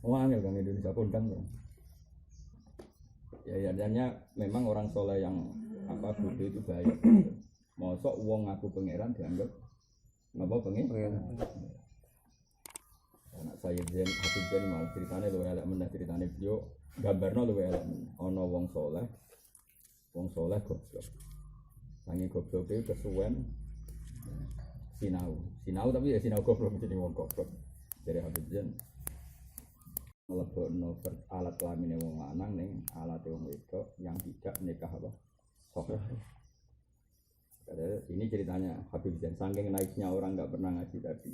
Wangel kan Indonesia kondang kan. Ya adanya memang orang soleh yang bodoh itu bahaya. Mosok wong ngaku pangeran dianggap ngapa pangeran. Anak saya Zen, Habib Zen malah ceritanya luwih elek meneh ceritane beliau gambarno luwih elek meneh. Ana wong soleh goblok. Sange gobloke kesuwen sinau tapi ya sinau goblok jadi wong goblok. Dari Habib Zen melebokno alat kelamine wong lanang ning alate wong wedok yang tidak nikah apa? Sahih. Ini ceritanya Habib Zen saking naiknya orang enggak pernah ngaji tadi.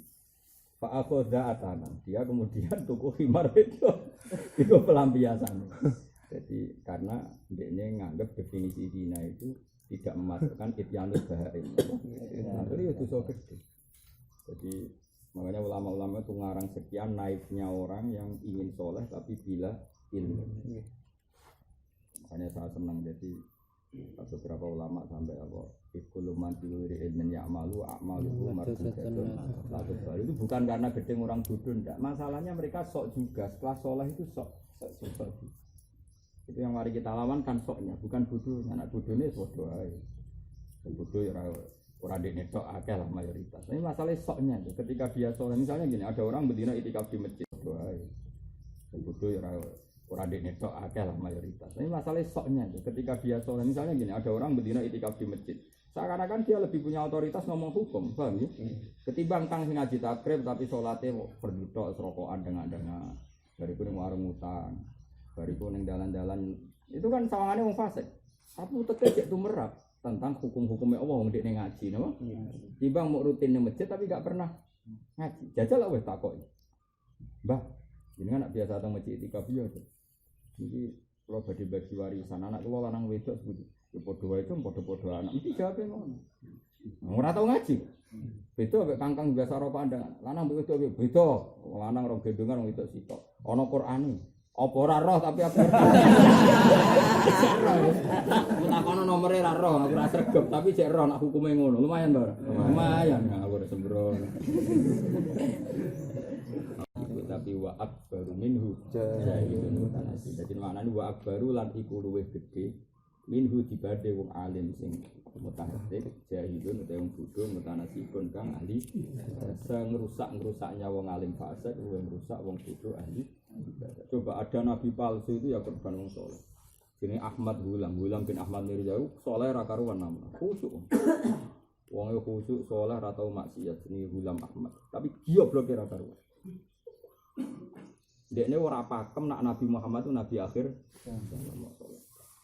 Pak Akoda Atanan, dia kemudian tuku khimar itu pelampiasan. Jadi karena dia nganggap definisi zina itu tidak memasukkan ityanul bahaim. Nah, itu so gede. Jadi makanya ulama-ulama itu ngarang sekian naiknya orang yang ingin soleh tapi bila ilmu. Makanya saya senang jadi beberapa ulama sampai apa ikul mantul ilmin ya'malu a'maluhu marfudatun satu baru itu bukan karena gedeng orang bodoh enggak, masalahnya mereka sok juga setelah soleh itu sok itu yang mari kita lawan kan soknya bukan bodohnya, anak bodohnya bodoh aja bodoh ya orang dekne tok akeh lah mayoritas. Ini masalahnya soknya ketika dia soleh misalnya gini ada orang berdina itikaf di masjid bodoh aja bodoh ya orang dekne tok akeh lah mayoritas. Ini masalahnya soknya ketika dia soleh misalnya gini ada orang berdina itikaf di masjid seakan-akan dia lebih punya otoritas ngomong hukum, paham ya? Ketimbang kang sing ngaji takrib tapi sholatnya berjutok serokokan dengan dari kuning warung utang, dari kuning dalan-dalan itu kan sawangannya wong fasik. Tapi teke cek tumerap tentang hukum-hukumnya Allah wong dekne ngaji, napa? Timbang mau rutin nang masjid tapi gak pernah ngaji. Jajal lah wis takoki. Mbah, jenengan nak biasa teng masjid itikaf yo. Iki kula badhe bagi warisan anak kula lanang wedok sepundi. Ya padha wae itu padha-padha anak mesti jawabe ngono. Ora tau ngaji. Beda mek kangkang biasa ora pandangan. Lanang mbek wedok beda. Lanang ora gendongan wong wedok sitok. Ana Qur'ane. Apa ora roh tapi apa. Takono nomere ra roh, aku ora sregep tapi cek roh nak hukume ngono. Lumayan to. Lumayan aku ora sembrono. Tapi wa akbaru minhu jahilun mutanasi. Dadi maknane wa akbaru lan iku luwih gedhe minhu dibandhe wong alim sing mutahassib jahilun utawa wong bodho mutanasibun kang ahli ngrusak-ngrusaknya wong alim fasik luwih ngrusak wong bodho ahli ibadah. Coba ada nabi palsu itu ya korban wong saleh. Jenenge Ahmad Gulam bin Ahmad Mirjau saleh ra karuan nama. Khusyuk. Wong e khusyuk saleh ra tau maksiat jenenge Gulam Ahmad. Tapi goblok ra karuan. Dekne ora pakem nak Nabi Muhammad itu nabi akhir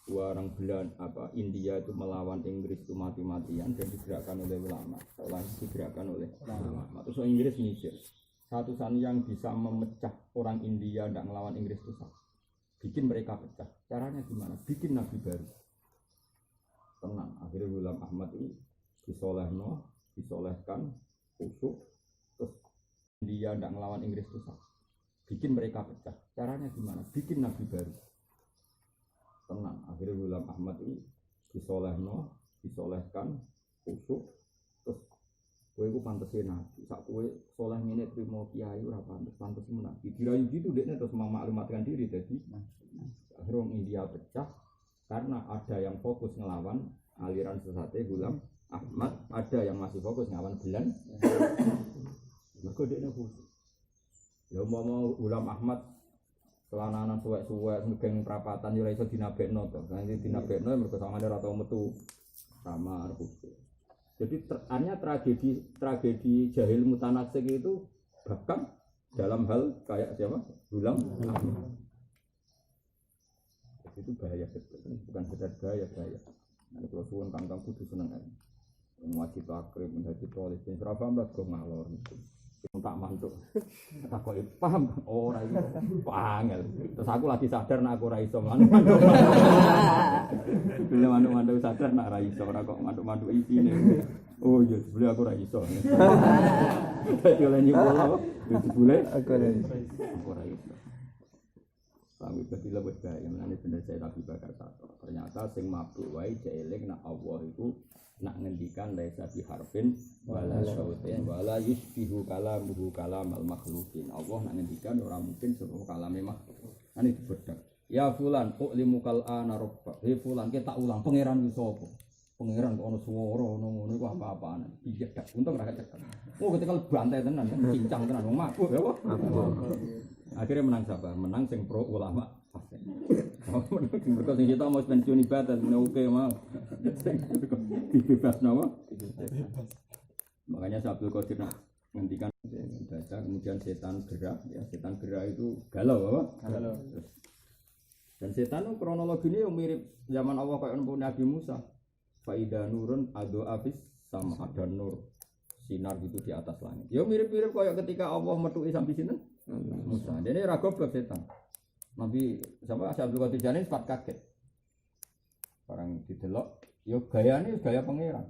orang Belanda India itu melawan Inggris itu mati-matian dan digerakkan oleh ulama. Setelah digerakkan oleh ulama. Terus Inggris mikir satu-satunya yang bisa memecah orang India tidak melawan Inggris itu satu. Bikin mereka pecah. Caranya gimana? Bikin nabi baru. Tenang. Akhirnya Ghulam Ahmad itu disolehkan, khusyuk. Terus India tidak melawan Inggris itu satu. bikin mereka pecah. Caranya gimana? Bikin nabi baru. Tenang. Akhirnya Ghulam Ahmad ini disolehkan, khusyuk, terus kowe iku pantese nabi. Sak kowe soleh ngene trimo kiai ora pantes nabi. Dirayu gitu dekne terus memaklumatkan diri jadi akhirnya orang India pecah karena ada yang fokus ngelawan aliran sesatnya Ghulam Ahmad, ada yang masih fokus ngelawan Belanda. Mergo dekne khusyuk. Ya mau Ghulam Ahmad kelananan suwek-suwek ngegeng perapatan yo ora iso dinabekno to. Nanti dinabekno mergo samane ora tau metu sama khusyuk. Jadi hanya tragedi jahil mutanasik itu bahkan dalam hal kayak siapa? Ghulam Ahmad. Itu bahaya betul, bukan sekedar bahaya. Nah, kalau suwun kangkang kudu seneng ae. Wajib akrib menjadi polis, ben ora paham lah go ngalor itu. Tak mantuk. Tak kok paham ora iso. Pangel. Terus aku lagi sadar nek aku ora iso mantuk. Bila mantuk sadar nek ora iso ora kok mantuk isine. Oh iya, sebule aku ora iso. Dadi oleh nyuwun sebule aku ora iso. Kami berdilah bergaya, mengenai benar saya Nabi Bakar satu. Ternyata sing mabuk wae jeeling nak Allah itu nak ngendikan laisa biharfin wala syautin wala yusbihu kalamuhu kalamal makhlukin. Allah nak ngendikan orang mungkin serupa kalame makhluk. Ini dibedak. Ya fulan u'limu kal'ana rabbak. Hei fulan kita ulang pangeran ku sapa? Pangeran kok ana swara ngono iku apa-apaan. Dijedak untung ra kecekel. Oh ketika bantai tenan, cincang tenan wong mabuk ya apa? Akhirnya menang siapa? Menang sing pro ulama fasik. Mereka sing kita mau pensiun ibadah, oke mau. Dibebas nama. Makanya Abdul Qadir ngendikan baca kemudian setan gerak, ya setan gerak itu galau apa? Galau. Dan setan itu kronologinya yang mirip zaman Allah kayak Nabi Musa. Faida nurun ado abis sama ada nur sinar gitu di atas langit. Ya mirip-mirip kayak ketika Allah metuki sampai sini. Musa, jadi ragu blok setan. Nabi sama Abdul Qadir Jani sempat kaget. Barang didelok, yo gayane gaya pangeran.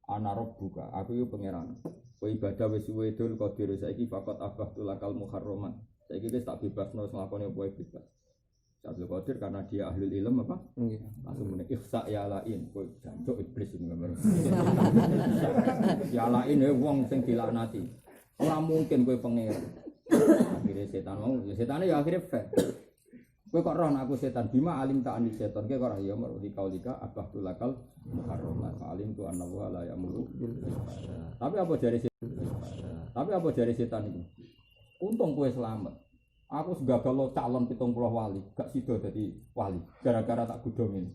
Ana rabbuka, aku yo pangeran. Kowe ibadah wis suwe dul qadir saiki faqat abahtu lakal muharraman. Saiki wis tak bebasno nglakoni apa wae bebas. Abdul Qadir karena dia ahli ilmu apa? Langsung muni ihsa ya lain, kowe jancuk iblis ini gambar. Ya lain wong sing dilaknati. Ora mungkin kowe pangeran. Akhirnya setan mau, ya setannya ya akhirnya fair. Kowe kok roh aku setan bima alim ta anis setan kowe kok ora ya merudi kaulika abah tulakal muharraman alim tu annahu la ya'muru. Tapi apa jari setan itu? Untung kowe selamat. Aku segagal lo calon 70 wali, gak sido dadi wali gara-gara tak gudongin.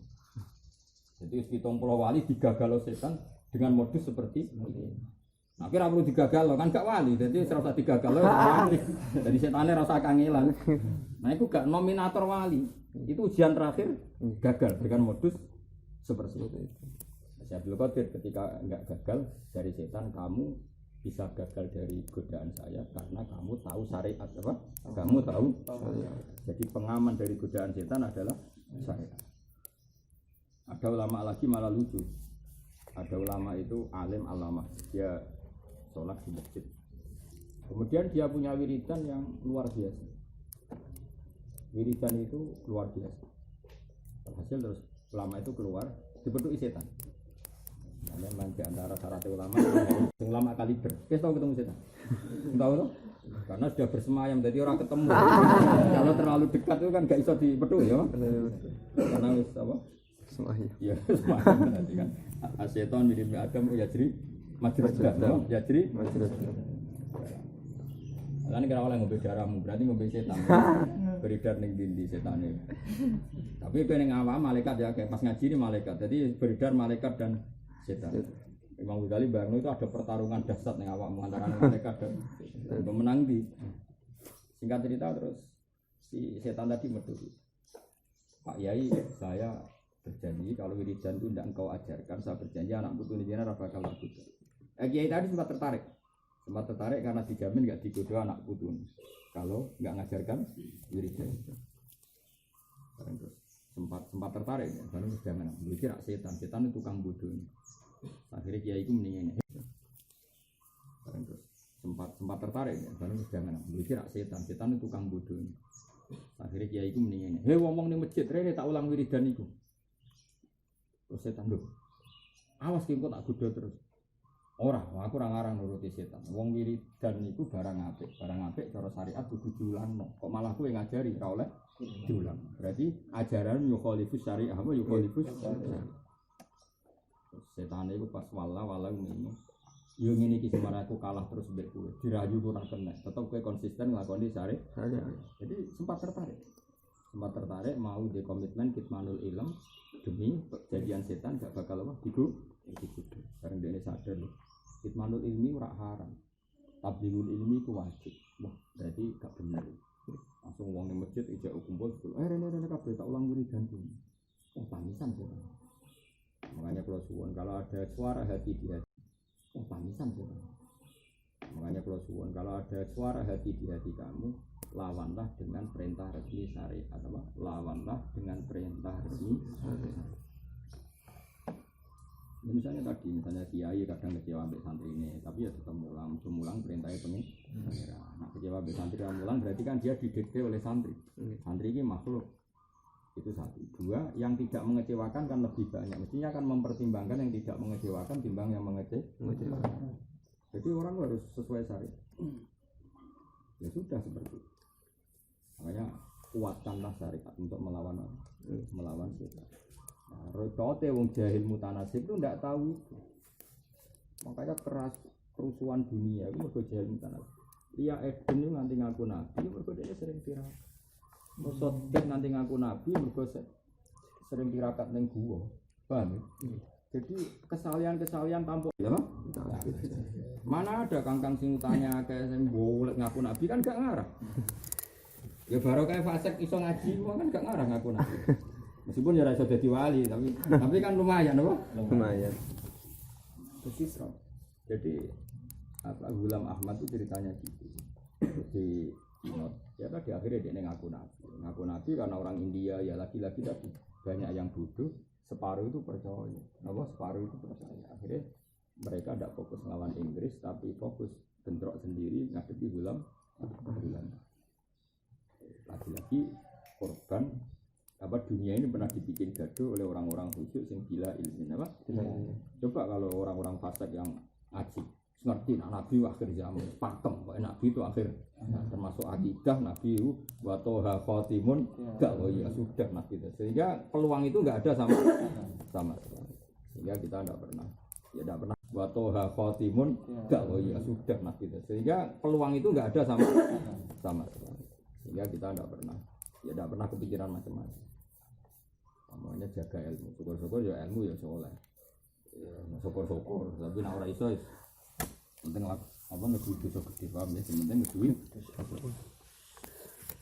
Jadi 70 wali digagal setan dengan modus seperti ini. Nah, kira perlu digagal kan gak wali, jadi serasa digagal wali. Jadi setannya rasa kangelan. Nah, itu gak nominator wali. Itu ujian terakhir gagal dengan modus seperti itu. Saya Abdul Qadir ketika enggak gagal dari setan, kamu bisa gagal dari godaan saya karena kamu tahu syariat apa? Kamu tahu. Jadi pengaman dari godaan setan adalah syariat. Ada ulama lagi malah lucu. Ada ulama itu alim alama. Dia sholat di masjid. Kemudian dia punya wiridan yang luar biasa. Wiridan itu luar biasa. Hasil terus ulama itu keluar dipeduki setan. Nah, memang di antara syarat ulama kaliber. Kita tahu ketemu setan. Tahu tuh? Karena sudah bersemayam jadi orang ketemu. Kalau terlalu dekat itu kan gak bisa dipeduki ya. Karena wis apa? Semayam. Iya, semayam nanti kan. Aseton mirip Adam ya jadi majlis ya jadi majlis. Kan kira oleh ngombe darahmu, berarti ngombe setan. Beredar ning dindi setane. Tapi ning awam malaikat ya kayak pas ngaji ini malaikat. Jadi beredar malaikat dan setan. Imam Ghazali bangun itu ada pertarungan dahsyat ning awam antara malaikat dan pemenang di. Singkat cerita terus si setan tadi metu. Pak Yai, saya berjanji kalau wiridan itu tidak engkau ajarkan, saya berjanji anak putu ini jangan bakal lakukan. Kiai tadi sempat tertarik karena dijamin nggak digoda anak putu kalau nggak ngajarkan wiridan. Terus sempat tertarik, karena sudah mana? Berpikir setan itu tukang bodoh. Akhirnya kiai itu mendingin. Terus sempat sempat tertarik ya, bareng jangan mikir setan itu tukang bodoh. Akhirnya kiai itu mendingin, hei ngomong nih masjid, rene tak ulang wiridan itu. Terus setan lho, awas kengko tak goda terus. Aku ora ngarang nuruti setan. Wong wiridan itu barang apik cara syariat kudu diulangno. Kok malah kowe ngajari ora oleh diulang. Berarti ajaran yukhalifus syariah apa yukhalifus syariah. Setan itu pas wala ngene. Yo ngene iki semana aku kalah terus mbek kowe. Dirayu ora kena. Tetep kowe konsisten nglakoni syariat. Jadi sempat tertarik mau di komitmen kitmanul ilm demi kejadian setan gak bakal apa digo. Sekarang dia sadar loh. Kitmanul ilmi ora haram. Tablighul ilmi ku wajib. Wah, berarti gak bener. Langsung wong ning masjid ijak kumpul, rene kabeh tak ulang wiridan ku. Oh, tangisan setan. Makanya kalau suwon kalau ada suara hati di hati. Oh, tangisan setan. Makanya kalau suwon kalau ada suara hati di hati kamu, lawanlah dengan perintah resmi syariat apa? Lawanlah dengan perintah resmi syariat. Ya, misalnya kiai kadang kecewa ambek santri ini, tapi ya tetap mulang perintahnya pengen. Nah, kecewa ambek santri mulang berarti kan dia didikte oleh santri. Santri ini makhluk. Itu satu. Dua, yang tidak mengecewakan kan lebih banyak. Mestinya akan mempertimbangkan yang tidak mengecewakan timbang yang mengecewakan. Jadi orang harus sesuai syariat. Ya sudah seperti itu. Makanya kuatkanlah syariat untuk melawan setan. Nah, rotote wong jahil mutanasib itu tidak tahu itu. Makanya kerusuhan dunia itu mergo jahil mutanasib. Iya Eden itu nanti ngaku nabi, mergo dia sering tirakat. Musodek nanti ngaku nabi, mergo sering tirakat ning gua. Paham ya? Jadi kesalahan tampuk ya loh. Mana ada kangkang sing utanya kayak sing boleh ngaku nabi kan gak ngarah. Ya baru kayak fasek iso ngaji kan gak ngarah ngaku nabi. Meskipun ya iso dadi wali tapi kan lumayan apa? Lumayan. Jadi apa Gulam Ahmad itu ceritanya gitu. Jadi ya tadi akhirnya dia ngaku nabi karena orang India ya laki-laki tadi banyak yang bodoh. Separuh itu percaya, akhirnya mereka tidak fokus melawan Inggris, tapi fokus bentrok sendiri ngadepi Gulam. Lagi-lagi korban dunia ini pernah dibikin gaduh oleh orang-orang khusyuk yang gila ilmu apa? Coba kalau orang-orang fasik yang aji, ngerti Nabi akhir zaman pakem, Nabi itu akhir termasuk akidah Nabi itu wa toha khotimun gak ya sudah Nabi itu. Sehingga peluang itu enggak ada sama sekali. Sehingga kita tidak pernah wa toha khotimun gak ya sudah Nabi itu. Sehingga peluang itu enggak ada sama sekali. Sehingga kita tidak pernah kepikiran macam-macam. Namanya jaga ilmu. Syukur-syukur ya ilmu ya soleh. Ya syukur-syukur tapi nek ora iso penting apa ngeduit dosa gede paham ya penting ngeduit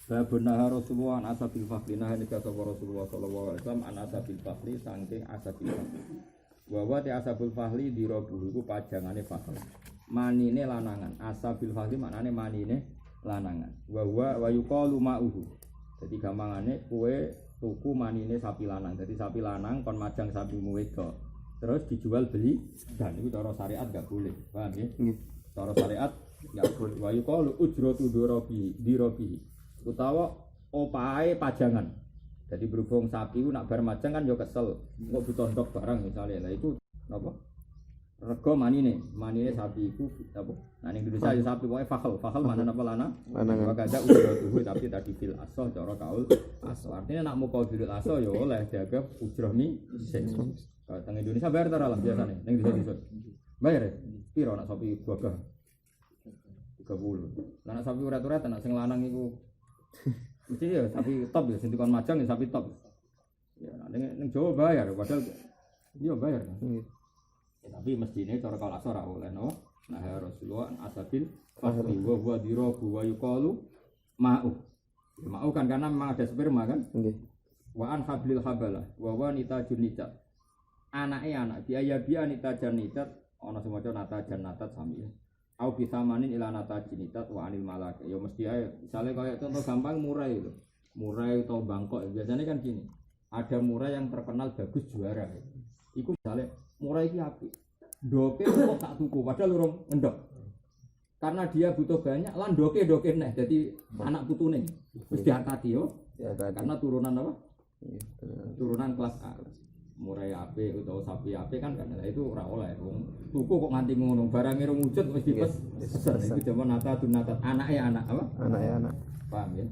Babunah Rasulullah an asabil fakhri nah ini kata Rasulullah sallallahu alaihi wasallam an asabil fakhri saking asabil fakhri wa ti asabul fakhri dirobuh iku pajangane fakhri manine lanangan asabil fakhri maknane manine lanangan wa yuqalu ma'uhu dadi gampangane kowe tuku manine sapi lanang dadi sapi lanang kon majang sapimu wedok terus dijual beli dan itu cara syariat enggak boleh paham ya cara syariat enggak boleh wa yuqalu ujratu dirobi utawa opae pajangan jadi berhubung sapi ku nak bar majang kan yo kesel kok ditondok barang misalnya lah iku apa rego manine sapi iku apa nah ning Indonesia yo sapi pokoke fakhl mana apa lanang kada ujratu tapi tadi fil asah cara kaul asah artinya nak mau kaul fil asah yo oleh dianggap ujrah mi sing kalau teng Indonesia bayar ta lah biasane ning desa-desa. Bayar ya? Piro nak sapi gagah? 30. Lah nak sapi urat-urat nak sing lanang iku mesti ya sapi top ya sing dikon majang ya sapi top. Ya ning Jawa bayar padahal iya bayar. Tapi mestine cara kalau asor ora oleh no. Nah ya Rasulullah asabil fahri wa dirabu wa yuqalu ma'u. Ya, ma'u kan karena memang ada sperma kan? Nggih. Wa an hablil habalah wa wanita junitat. Anake anak biaya nita janitat ana sing maca nata janatat sami au bisamanin ila nata janitat wa anil malak ya mesti ae misale kaya contoh gampang murai itu murai atau Bangkok biasanya kan gini ada murai yang terkenal bagus juara iku misale murai iki apik ndoke kok tak tuku padahal urung endok karena dia butuh banyak lan doke neh jadi anak putune wis diangkati yo karena turunan apa turunan kelas A murai ape utawa sapi ape kan itu ora oleh wong tuku kok nganti ngono barangnya rung wujud wis dipesen iki jaman nata dunatat anake anak apa anake anak paham ya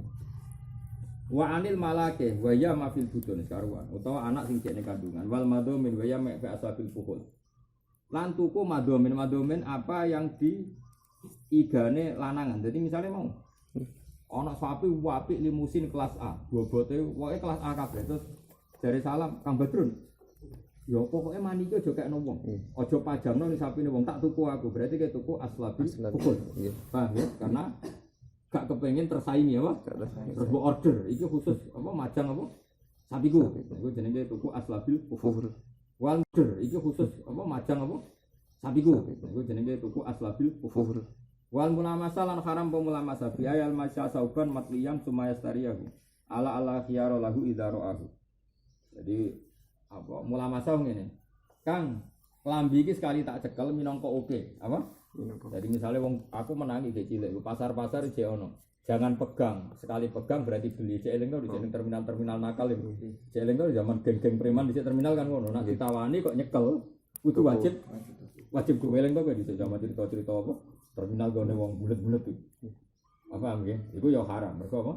wa anil malake wa ya mafil budun karuan utawa anak sing cek kandungan wal madomin wa ya fi asabil fuhul lan tuku madomin apa yang di igane lanangan jadi misalnya mau ana sapi apik limusin kelas A bobote pokoke kelas A kabeh terus dari salam Kang Badrun ya pokoknya mani iki aja kekno wong. Aja pajangno ning sapine wong tak tuku aku. Berarti ke tuku aslabi pukul. Paham ya? Karena gak kepengin tersaingi apa? Terus mbok order iki khusus apa majang apa? Sapiku. Iku jenenge tuku aslabil pukul. Wal order iki khusus apa majang apa? Sapiku. Iku jenenge tuku aslabil pukul. Wal mulamasa lan haram pemulamasa bi ayal masya sauban matliyan sumayastariyahu. Ala khiyara lahu idza ra'ahu. Jadi apa mulamasa ngene. Kang, klambi iki sekali tak cekel minangka oke, apa? Jadi misalnya wong aku menangi ge cilik, pasar-pasar jek ono. Jangan pegang, sekali pegang berarti beli. Cek eling to di terminal-terminal nakal itu. Cek eling to zaman geng-geng preman di terminal kan ngono. Nek ditawani kok nyekel, kudu wajib gue eling to di zaman cerita-cerita apa? Terminal gone wong bulet-bulet itu. Apa nggih? Iku ya haram. Mergo apa?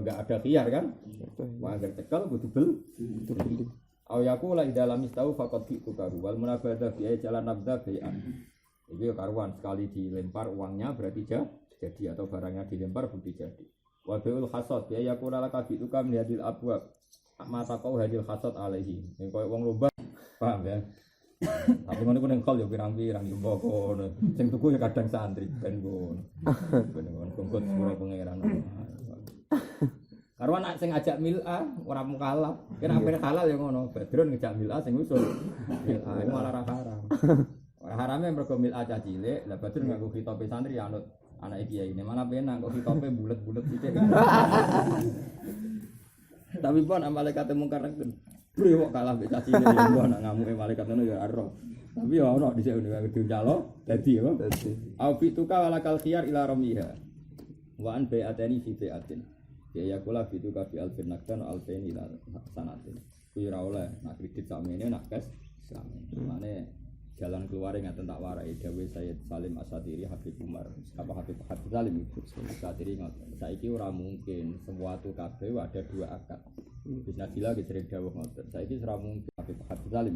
Enggak ada khiyar kan? Wah, enggak cekel kudu beli. Aw yaqula idalam istau faqad fi'tu karu wal munabada fi jalan nabda bai'an. Iki ya karuan sekali dilempar uangnya berarti jadi atau barangnya dilempar berarti jadi. Wa bai'ul hasad ya yaqula laka fi'tu kam hadil abwab. Mata kau hadil hasad alaihi. Ning koyo wong lomba paham ya. Tapi ngono ku ning kol ya pirang-pirang yo kono. Sing tuku ya kadang santri ben ngono. Ben ngono kongkon sepuro pangeran. Karena nak sing ngajak mil'a ora mukalaf. Kena ben halal ya ngono. Badrun ngajak mil'a sing usul. Mil'a iku malah ra haram. Ora harame mergo mil'a cah cilik, lah Badrun nganggo khitobe santri anut anake kiai ini. Malah penak kok khitobe bulet-bulet sithik. Tapi pun malaikat mungkar nang bro kok kalah mbek cah cilik ya mbok nak ngamuke malaikat ngono ya aro. Tapi ya ono dhisik ngene diuncalo dadi apa? Dadi. Au fituka walakal khiyar ila ramiha. Wa an bai'atani fi bai'atin. Ya kula gitu kafi alfin nakdan alfin ila sanatin. Kuwi ora oleh nak kredit sakmene nak cash sakmene. Mane jalan keluar ngaten tak warai dawuh Sayyid Salim Asatiri Habib Umar. Apa Habib Salim Asatiri ngoten. Saiki ora mungkin sesuatu kabeh ada dua akad. Bisa sila sering dawuh ngoten. Saiki ora mungkin Habib Salim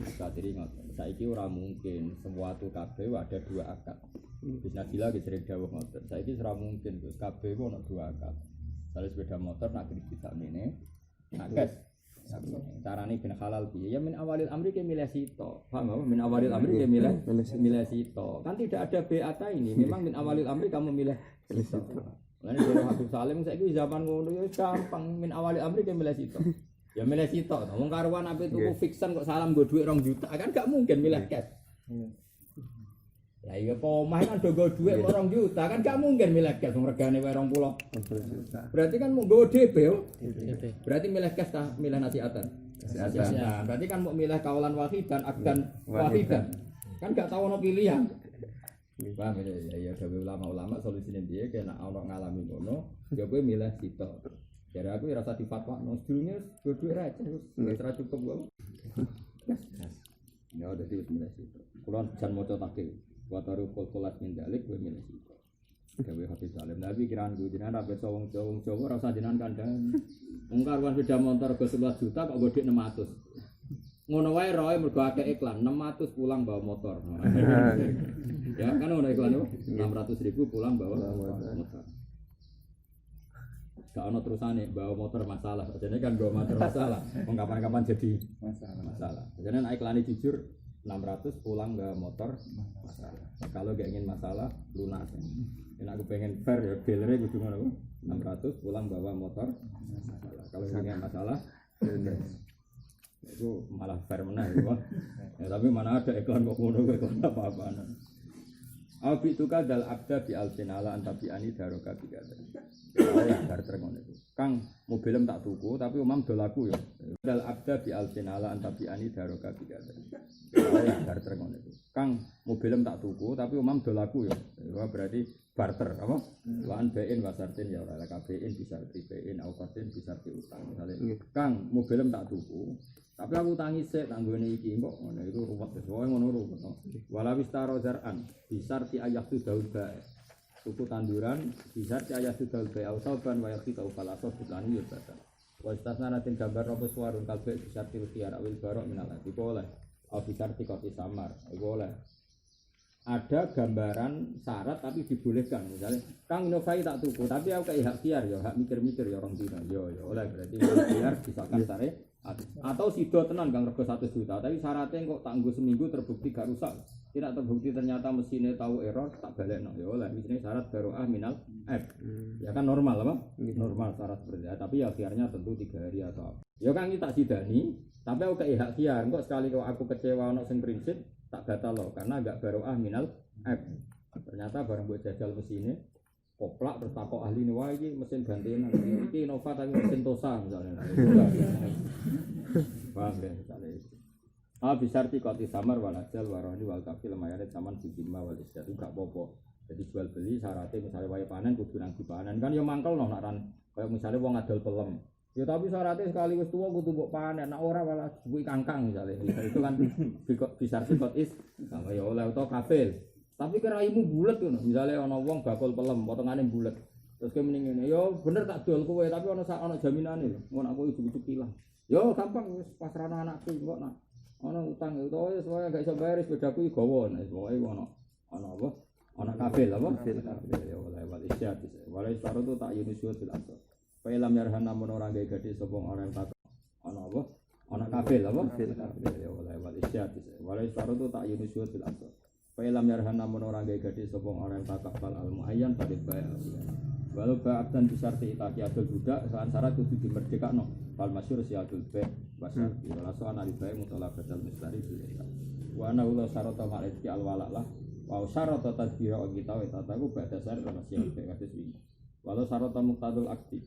Asatiri ngoten. Saiki ora mungkin sesuatu kabeh ada dua akad. Bisa sila sering dawuh ngoten. Saiki ora mungkin Gus kabeh ono dua akad. Kalau sepeda motor nak kredit sakmene, nak gas. Carane ben halal piye? Ya min awalil amri ke milih sito. Paham apa? Min awalil amri ke milih sito. Kan tidak ada beata ini. Memang min awalil amri kamu milih sito. Lalu dari Habib Salim saiki zaman ngono ya gampang min awalil amri ke milih sito. Ya milih sito. Wong karuan ape tuku fiksen kok salam nggo dhuwit 2 juta kan gak mungkin milih cash. Lah iya pomah kan do nggo dhuwit 2 juta kan gak mungkin milih cash wong regane wae 20. Berarti kan mau nggo DP yo. Berarti milih cash ta milih nasiatan. Nasiatan. Berarti kan mau milih kaulan wahidan akdan wahidan. Kan gak tau ono pilihan. Paham ya dawuh ulama-ulama solusine piye kena ono ngalami ngono ya kowe milih sito. Jare aku rasa difatwakno sedurunge nggo dhuwit ra wis ra cukup kok. Ya udah wis milih sito. Kulo jan maca takdir. Wa tarukul kholat min dalik wa milih sito. Dewe Habib Salim Nabi kiraan gue jenengan rapi wong Jawa rasa jenengan kandang. Wong karuan sepeda motor go 11 juta kok nggo dik 600. Ngono wae roe mergo akeh iklan 600 pulang bawa motor. Ya kan ngono iklan itu 600.000 pulang bawa motor. Gak ono terusane bawa motor masalah. Jane kan bawa motor masalah. Wong kapan-kapan jadi masalah. Jane nek iklane jujur 600 pulang bawa motor masalah. Nah, kalau gak ingin masalah lunas. Nek aku pengen fair ya dealere kudu ngono 600 pulang bawa motor masalah. Kalau ingin masalah itu malah fair menang ya, tapi mana ada iklan kok ngono kok apa-apa. Abi itu kadal abda bi alfinala antabi ani daroka tiga. Ya barter ngono itu. Kang mobilem tak tuku tapi umam do laku ya. Kadal abda bi alfinala antabi ani daroka tiga. Ya barter ngono itu. Kang mobilem tak tuku tapi umam dol aku ya. Wah berarti barter apa? Wan bain wasartin ya ora kabein bisa dibein aufatin bisa diutang. Misale Kang mobilem tak tuku tapi aku tangi sik tak nggone iki kok ngono iku ruwet wis wae ngono ruwet. Walawis taro zar'an bisarti ayatu daud bae. Tuku tanduran bisarti ayatu daud bae ausaban wa yakti kaufalasos ditlani ya batal. Wa istasnanatin gambar apa suwarun kalbe bisarti khiyar awil barok minalati boleh. Ofisar tikoti samar, boleh. Ada gambaran syarat tapi dibolehkan. Misalnya, Kang Novai tak tuku, tapi aku kayak hak siar ya, hak mikir-mikir ya orang Cina. Ya oleh berarti hak siar misalkan sare. Atau sido tenan Kang rego 1 juta, tapi syaratnya kok tangguh seminggu terbukti gak rusak. Tidak terbukti ternyata mesinnya tahu error tak balekno. Ya oleh misalnya syarat baroah minal F. Ya kan normal apa? Normal syarat seperti itu. Tapi ya siarnya tentu 3 hari atau apa. Ya Kang ini tak sidani. Tapi aku kayak hak siar, kok sekali kalau aku kecewa ono sing prinsip tak batal loh, karena agak baroah minal F. Ternyata barang buat jajal mesinnya, koplak terus takok ahli nih, wah ini mesin gantian, ini Nova tapi mesin Tosa misalnya. Paham deh misalnya itu. Bisarti koti samar walajal waroni wal kafil mayane zaman bujima wal isya itu gak popo. Jadi jual beli syaratnya misalnya waya panen kudu nang dipanen kan ya mangkel noh naran kayak misalnya wong adol pelem. Ya tapi syaratnya sekali wis tuwa kudu mbok panen, nek ora malah duwe kangkang misalnya. Itu kan bisa sikot is sama ya oleh utawa kafil. Tapi keraimu bulet ngono. Misale ana wong bakul pelem, potongane bulet. Terus ke mending ngene, ya bener tak dol kowe tapi ana jaminane lho. Ngono aku ujug-ujug ilang. Ya gampang wis pasrahno anakku kok nak ana utang utawa wis wae gak iso bayar sepedaku iki gawa. Nek pokoke ana apa? Ana kafil apa? Ya oleh wal isyad. Walai syarat tu tak yunusyud bil asal. Fa'ilam yarhan namun orang gaya gadis sopong orang tak ana apa? Ana kafil apa? Ya oleh wal isyad. Walai syarat tu tak yunusyud bil asal. Fa'ilam yarhan namun orang gaya gadis sopong orang tak kafal al-mu'ayyan pada bayar. Walau ba'ab dan bisarti itaqiyatul budak saat syarat itu dimerdekakno. Fal masyhur siyatul ba' wasar. Wala so'an alibai mutolak badal mistari bilisa. Wa ana ula syarata ma'rizki al-walak lah. Wa syarata tadbira kita wa tataku ba'da syar kana siyatul ba' kados wingi. Walau syarata muqtadul akti.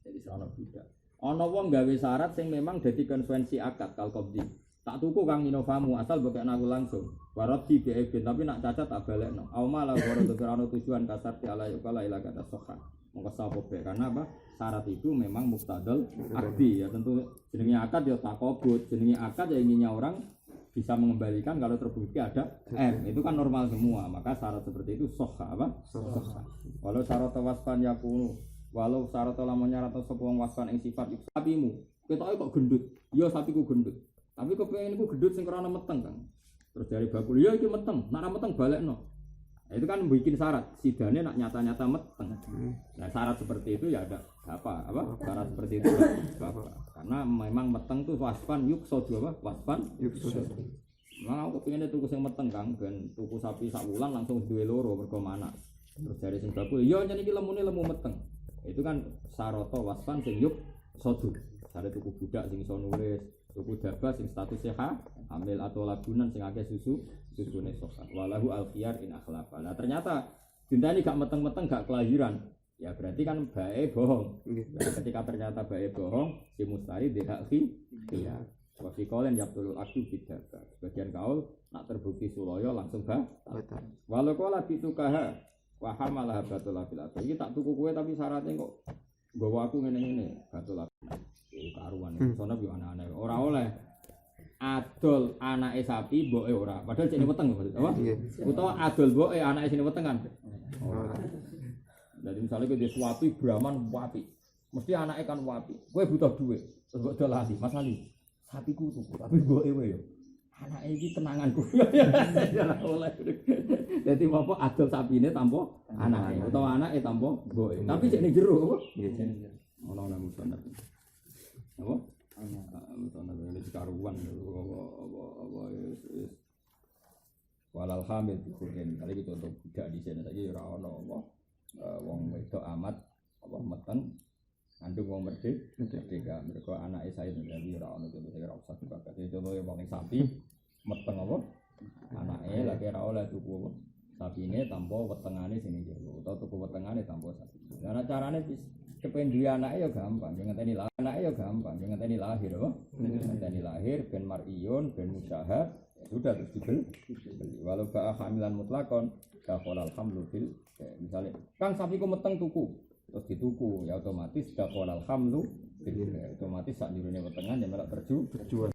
Jadi sana budak. Ana wong gawe syarat sing memang dadi konsekuensi akad kal qabdi. Tak tuku Kang Inovamu asal bokekna aku langsung. Warati BEB tapi nak cacat tak balekno. Au malah ora tujuan kasar ti ala yukala ila kata sokha. Mongko sapa be karena apa? Syarat itu memang muqtadul akdi ya tentu jenenge akad ya takobut. Jenenge akad ya inginnya orang bisa mengembalikan kalau terbukti ada M. Itu kan normal semua. Maka syarat seperti itu sokha apa? Sokha. Walau syarat wasfan yakunu walau syarat lamonnya atau sebuah wasfan yang sifat sapimu ketoke kok gendut ya sapiku gendut tapi kepengin iku gendut sing krana meteng Kang terus dari bakul ya iki meteng nek meteng balekno nah, itu kan bikin syarat sidane nak nyata-nyata meteng nah syarat seperti itu ya ada apa syarat seperti itu apa karena memang meteng tuh wasfan yuksod apa wasfan yuksod memang aku pengen tuku sing meteng Kang ben tuku sapi sak wulan langsung duwe loro mergo manak terus dari sing bakul ya nyen iki lemune lemu meteng itu kan saroto wasfan sing yuk sodu sare tuku budak sing iso nulis tuku dabah sing statusnya hamil atau lagunan sing akeh susune soha walahu al-khiyar in akhlafa nah ternyata dintani gak meteng-meteng gak kelahiran ya berarti kan bae bohong nah, ketika ternyata bae bohong si mustari dihak khiyar wa fi qawlan yaqtulul aktu bidabah sebagian kaul nak terbukti suloyo langsung batal walau qala bitukaha wa hamalah batul fil akhir. Iki tak tuku kowe tapi syaratnya kok nggawa aku ngene-ngene batul. Iki karuan. Sono yo aneh-aneh. Ora oleh adol anake sapi mboke ora. Padahal jek weteng apa? Utawa adol mboke anake sine weteng kan. Ora. Jadi misalnya kowe di suapi Brahman wapi. Mesti anake kan wapi. Kowe butuh duit. Terus kok dolali, Mas Ali. Sapiku tuku tapi mboke wae yo. Anak ini tenanganku, ya oleh. Jadi apa adol sapine tanpa anake, utawa anake tanpa boe. Tapi cek ning jero apa? Nggih. Ana musonat. Apa? Musonat ini karuan apa walal hamil kuren. Kali iki contoh budak di sini saiki ora ana apa wong wedok amat apa meteng ngandung wong merdeka mereka anake saya jadi ora ono contoh ora usah dibakas. Contoh yang paling sapi meteng apa anake lagi ora oleh tuku apa sapine tanpa wetengane sing jero utawa tuku wetengane tanpa sapi. Lah carane kepen duwe anake ya gampang, ngenteni lahir anake ya gampang, ngenteni lahir apa? Ngenteni lahir ben mariyun ben musyahad sudah terus dibeli. Walau ba'a hamilan mutlakon dakhalal hamlu fil misalnya Kang sapiku meteng tuku terus dituku ya otomatis dakhalal hamlu fil otomatis sak njurune wetengan ya melok terjual.